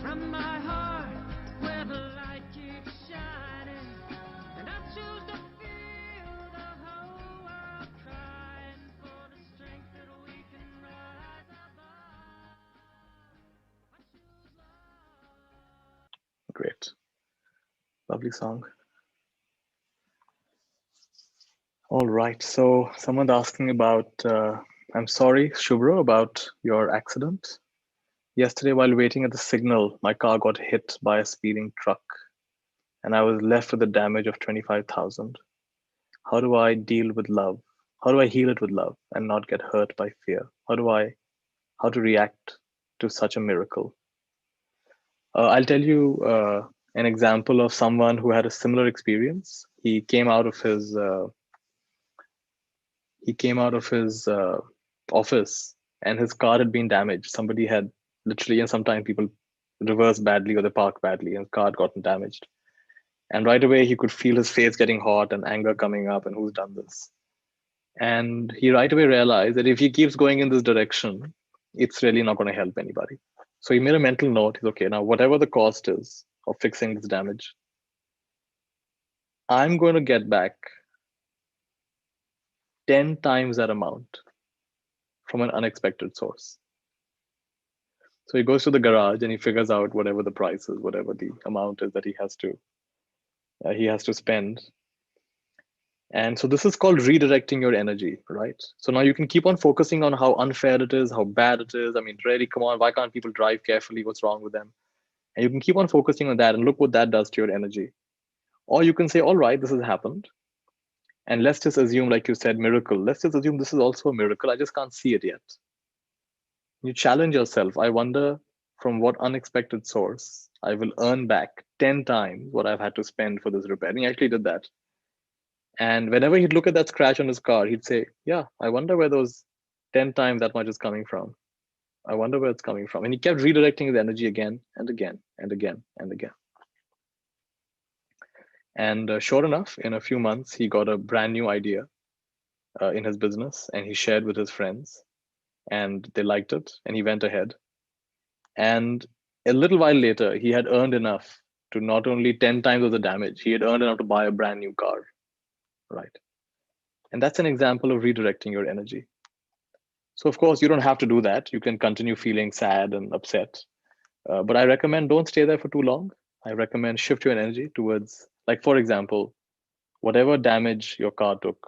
from my heart where the light keeps shining, and I choose to feel the whole world crying for the strength that we can rise above. I choose love. Great. Lovely song. All right. So someone's asking about, I'm sorry, Shubro, about your accident. Yesterday, while waiting at the signal, my car got hit by a speeding truck and I was left with a damage of 25,000. How do I deal with love? How do I heal it with love and not get hurt by fear? How to react to such a miracle? I'll tell you an example of someone who had a similar experience. He came out of his office and his car had been damaged. Somebody had literally, and sometimes people reverse badly or they park badly, and his car had gotten damaged. And right away, he could feel his face getting hot and anger coming up, and who's done this? And he right away realized that if he keeps going in this direction, it's really not going to help anybody. So he made a mental note. He's okay, now, whatever the cost is of fixing this damage, I'm going to get back 10 times that amount from an unexpected source. So he goes to the garage and he figures out whatever the price is, whatever the amount is that he has to spend. And so this is called redirecting your energy, right? So now you can keep on focusing on how unfair it is, how bad it is. I mean, really, come on, why can't people drive carefully? What's wrong with them? And you can keep on focusing on that and look what that does to your energy. Or you can say, all right, this has happened. And let's just assume, like you said, miracle. Let's just assume this is also a miracle. I just can't see it yet. You challenge yourself. I wonder from what unexpected source I will earn back 10 times what I've had to spend for this repair. And he actually did that. And whenever he'd look at that scratch on his car, he'd say, yeah, I wonder where those 10 times that much is coming from. I wonder where it's coming from. And he kept redirecting his energy again and again and again and again. And sure enough, in a few months, he got a brand new idea in his business, and he shared with his friends, and they liked it, and he went ahead. And a little while later, he had earned enough to not only 10 times of the damage, he had earned enough to buy a brand new car, right? And that's an example of redirecting your energy. So, of course, you don't have to do that. You can continue feeling sad and upset. But I recommend don't stay there for too long. I recommend shift your energy towards, like, for example, whatever damage your car took,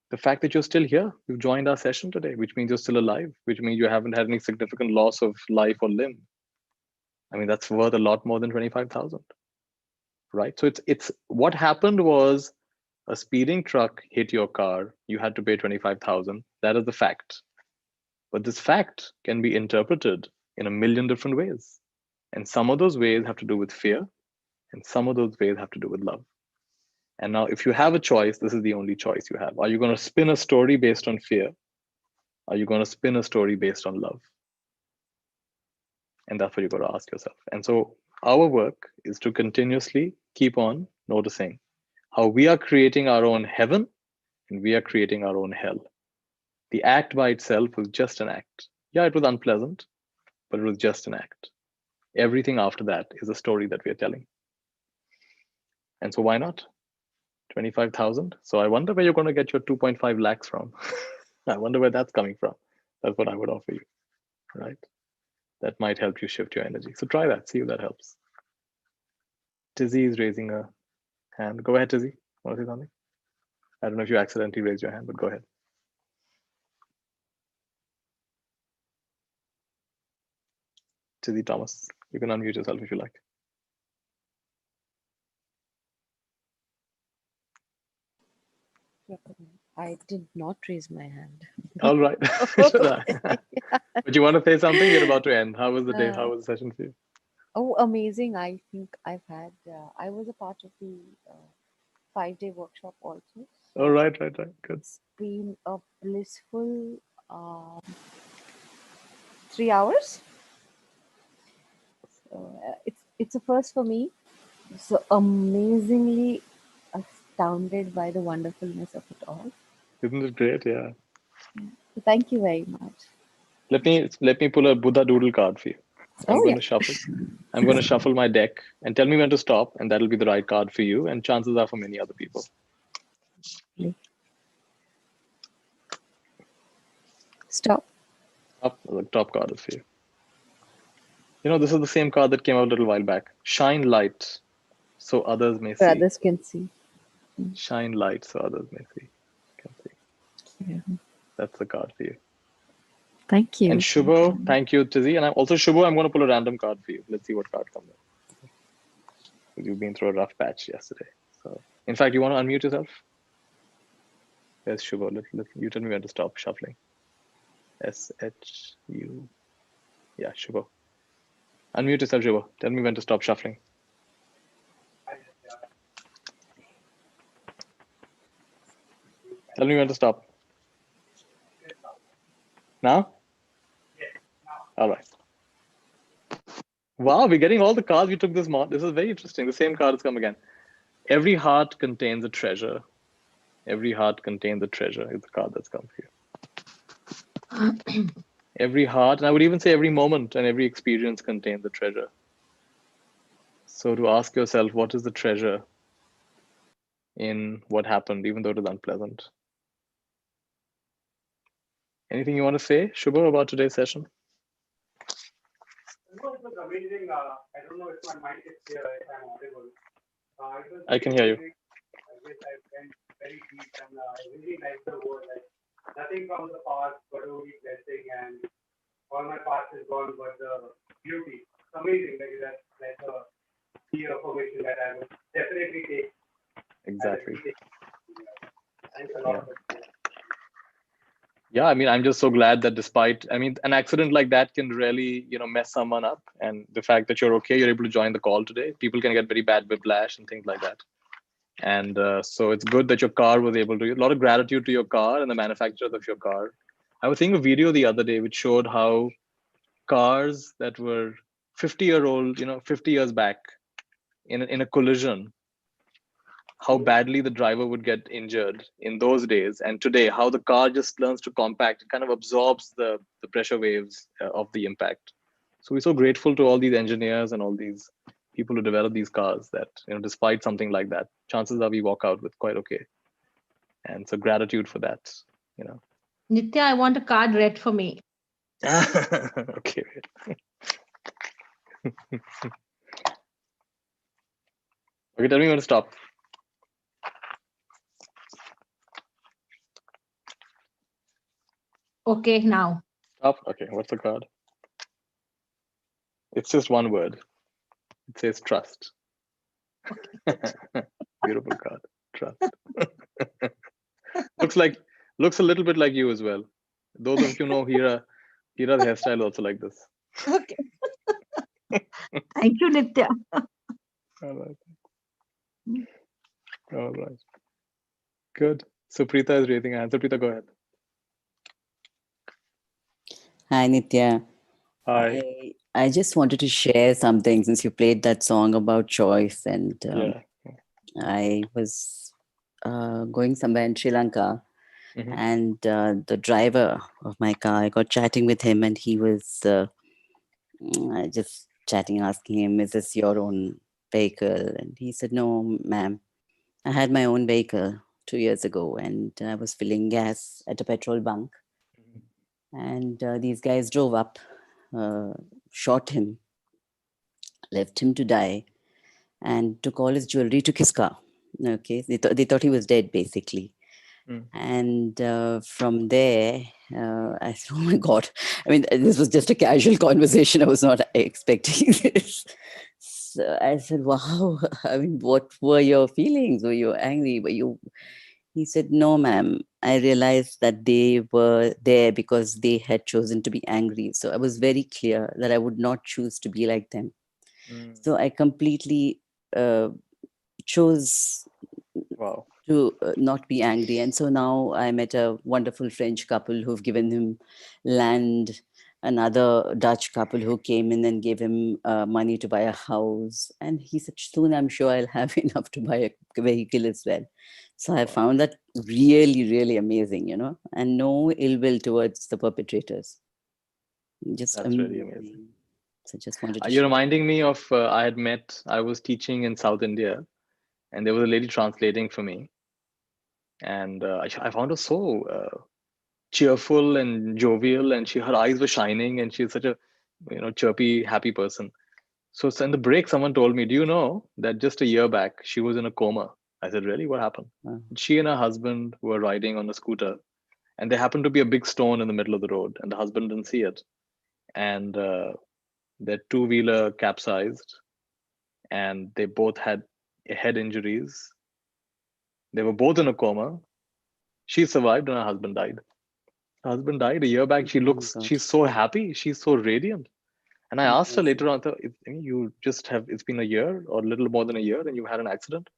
the fact that you're still here, you've joined our session today, which means you're still alive, which means you haven't had any significant loss of life or limb. I mean, that's worth a lot more than 25,000, right? So it's what happened was a speeding truck hit your car, you had to pay 25,000. That is the fact. But this fact can be interpreted in a million different ways. And some of those ways have to do with fear, and some of those ways have to do with love. And now, if you have a choice, this is the only choice you have. Are you going to spin a story based on fear? Are you going to spin a story based on love? And that's what you got to ask yourself. And so, our work is to continuously keep on noticing how we are creating our own heaven and we are creating our own hell. The act by itself was just an act. Yeah, it was unpleasant, but it was just an act. Everything after that is a story that we are telling. And so, why not? 25,000. So, I wonder where you're going to get your 2.5 lakhs from. I wonder where that's coming from. That's what I would offer you, right? That might help you shift your energy. So, try that, see if that helps. Tizzy is raising a hand. Go ahead, Tizzy. Want to say something? I don't know if you accidentally raised your hand, but go ahead. Tizzy Thomas, you can unmute yourself if you like. I did not raise my hand. All right. But you want to say something? We're about to end. How was the day? How was the session for you? Oh, amazing. I think I was a part of the 5-day workshop also. Oh, right. Good. It's been a blissful 3 hours. So, it's a first for me. So amazingly astounded by the wonderfulness of it all. Isn't it great? Yeah. So thank you very much. Let me pull a Buddha doodle card for you. I'm going to shuffle. I'm going to shuffle my deck and tell me when to stop, and that'll be the right card for you. And chances are for many other people. Stop. The top card is for you. You know, this is the same card that came out a little while back. Shine light so others may see. So others can see. Shine light so others may see. Can see. Yeah. That's the card for you. Thank you. And Shubho, thank you, Tizzy. And I'm also Shubho, I'm going to pull a random card for you. Let's see what card comes up. Because you've been through a rough patch yesterday. So, in fact, you want to unmute yourself? Yes, Shubho. You tell me when to stop shuffling. SHU. Yeah, Shubho. Unmute yourself, Shubho. Tell me when to stop shuffling. Tell me when to stop. Now? All right. Wow, we're getting all the cards we took this month. This is very interesting. The same card has come again. Every heart contains a treasure. Every heart contains a treasure is the card that's come for you. Every heart, and I would even say every moment and every experience contains a treasure. So to ask yourself, what is the treasure in what happened, even though it is unpleasant? Anything you want to say, Shubho, about today's session? It was amazing. I don't know if my mic is clear, if I'm audible. I can hear you. I guess I went very deep and I really like the word like nothing from the past but only blessing and all my past is gone but the beauty. It's amazing. Like that's like a key affirmation that I would definitely take. Exactly. yeah, I mean, I'm just so glad that despite, I mean, an accident like that can really, mess someone up. And the fact that you're okay, you're able to join the call today. People can get very bad whiplash and things like that. And so it's good that your car was able to. A lot of gratitude to your car and the manufacturers of your car. I was seeing a video the other day which showed how cars that were 50-year-old, 50 years back in a collision, how badly the driver would get injured in those days, and today how the car just learns to compact, it kind of absorbs the pressure waves of the impact. So we're so grateful to all these engineers and all these people who develop these cars that, despite something like that, chances are we walk out with quite okay. And so gratitude for that, you know. Nitya, I want a card read for me. Okay, wait. Okay, tell me when to stop. Okay, now. Stop. Okay, what's the card? It's just one word. It says trust. Beautiful card. Trust. looks a little bit like you as well. Those of you know Hira's hairstyle also like this. Okay. Thank you, Nitya. All right. All right. Good. Suprita is raising her hand. Suprita, go ahead. Hi, Nithya. Hi. I just wanted to share something since you played that song about choice. And Yeah. I was going somewhere in Sri Lanka, Mhm. and the driver of my car, I got chatting with him, and he was just chatting, asking him, "Is this your own vehicle?" And he said, "No, ma'am. I had my own vehicle 2 years ago, and I was filling gas at a petrol bunk. And these guys drove up, shot him, left him to die, and took all his jewelry, took his car. Okay, they thought he was dead, basically. Mm. And from there, I said, "Oh my God!" I mean, this was just a casual conversation. I was not expecting this. So I said, "Wow! I mean, what were your feelings? Were you angry? Were you?" He said, "No, ma'am. I realized that they were there because they had chosen to be angry. So I was very clear that I would not choose to be like them. Mm. So I completely chose Wow. to not be angry. And so now I met a wonderful French couple who've given him land, another Dutch couple who came in and gave him money to buy a house. And he said, soon I'm sure I'll have enough to buy a vehicle as well." So I Wow. found that really, really amazing, and no ill will towards the perpetrators. Just That's really amazing. amazing. So just wanted to You're share. reminding me of I was teaching in South India, and there was a lady translating for me, and I found her so cheerful and jovial, and her eyes were shining, and she's such a chirpy, happy person. So in the break, someone told me, "Do you know that just a year back she was in a coma?" I said, "Really? What happened?" Uh, She and her husband were riding on a scooter, and there happened to be a big stone in the middle of the road, and the husband didn't see it, and their two-wheeler capsized, and they both had head injuries. They were both in a coma. She survived, and her husband died. Her husband died a year back. oh my God. She's so happy. She's so radiant. And I asked her later Amazing. on, you just have, it's been a year or a little more than a year, and you had an accident,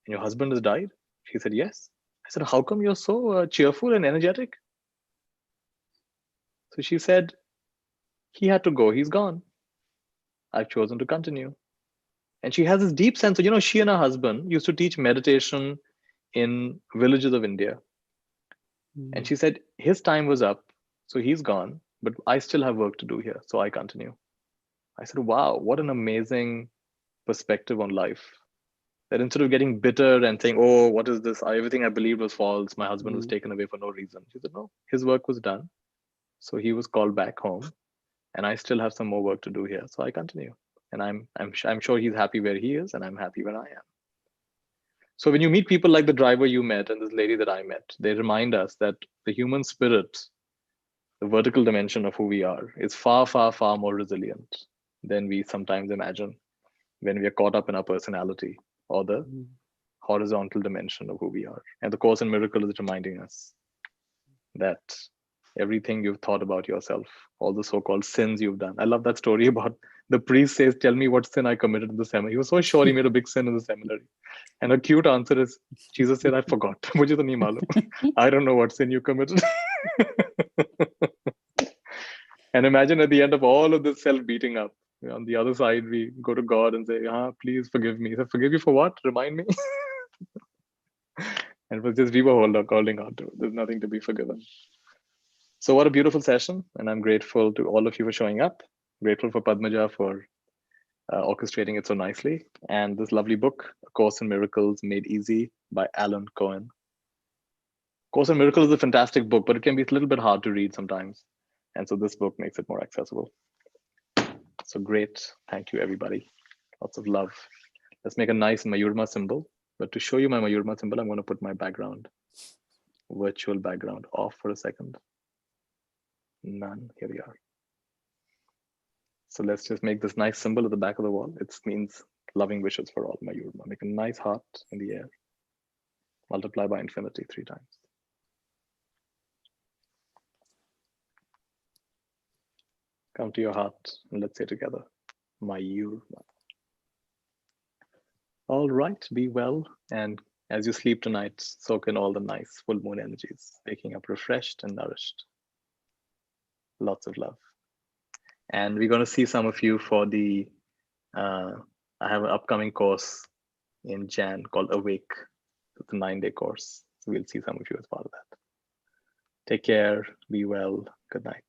and your husband has died? She said, yes. I said, how come you're so cheerful and energetic? So she said, he had to go. He's gone. I've chosen to continue. And she has this deep sense of, she and her husband used to teach meditation in villages of India. And she said, his time was up. So he's gone, but I still have work to do here. So I continue. I said, wow, what an amazing perspective on life. That instead of getting bitter and saying, oh, what is this? Everything I believed was false. My husband was taken away for no reason. She said, no, his work was done. So he was called back home. And I still have some more work to do here. So I continue. And I'm sure he's happy where he is, and I'm happy where I am. So when you meet people like the driver you met and this lady that I met, they remind us that the human spirit, the vertical dimension of who we are, is far, far, far more resilient than we sometimes imagine when we are caught up in our personality or the horizontal dimension of who we are. And the Course in Miracles is reminding us that everything you've thought about yourself, all the so-called sins you've done. I love that story about the priest says, "Tell me what sin I committed in the seminary." He was so sure he made a big sin in the seminary. And a cute answer is, Jesus said, "I forgot." Mujhe to nahi malum. I don't know what sin you committed. And imagine at the end of all of this self-beating up, on the other side, we go to God and say, please forgive me. He said, forgive you for what? Remind me. And it was just we were holding on to it. There's nothing to be forgiven. So what a beautiful session. And I'm grateful to all of you for showing up. Grateful for Padmaja for orchestrating it so nicely. And this lovely book, A Course in Miracles Made Easy by Alan Cohen. Course in Miracles is a fantastic book, but it can be a little bit hard to read sometimes. And so this book makes it more accessible. So great. Thank you, everybody. Lots of love. Let's make a nice Mayurma symbol. But to show you my Mayurma symbol, I'm going to put my background, virtual background, off for a second. None. Here we are. So let's just make this nice symbol at the back of the wall. It means loving wishes for all, Mayurma. Make a nice heart in the air. Multiply by infinity 3 times. Come to your heart and let's say together, Mayurma. All right, be well. And as you sleep tonight, soak in all the nice full moon energies, waking up refreshed and nourished. Lots of love. And we're going to see some of you for the, I have an upcoming course in Jan called Awake. It's a 9-day course. So we'll see some of you as part of that. Take care, be well, good night.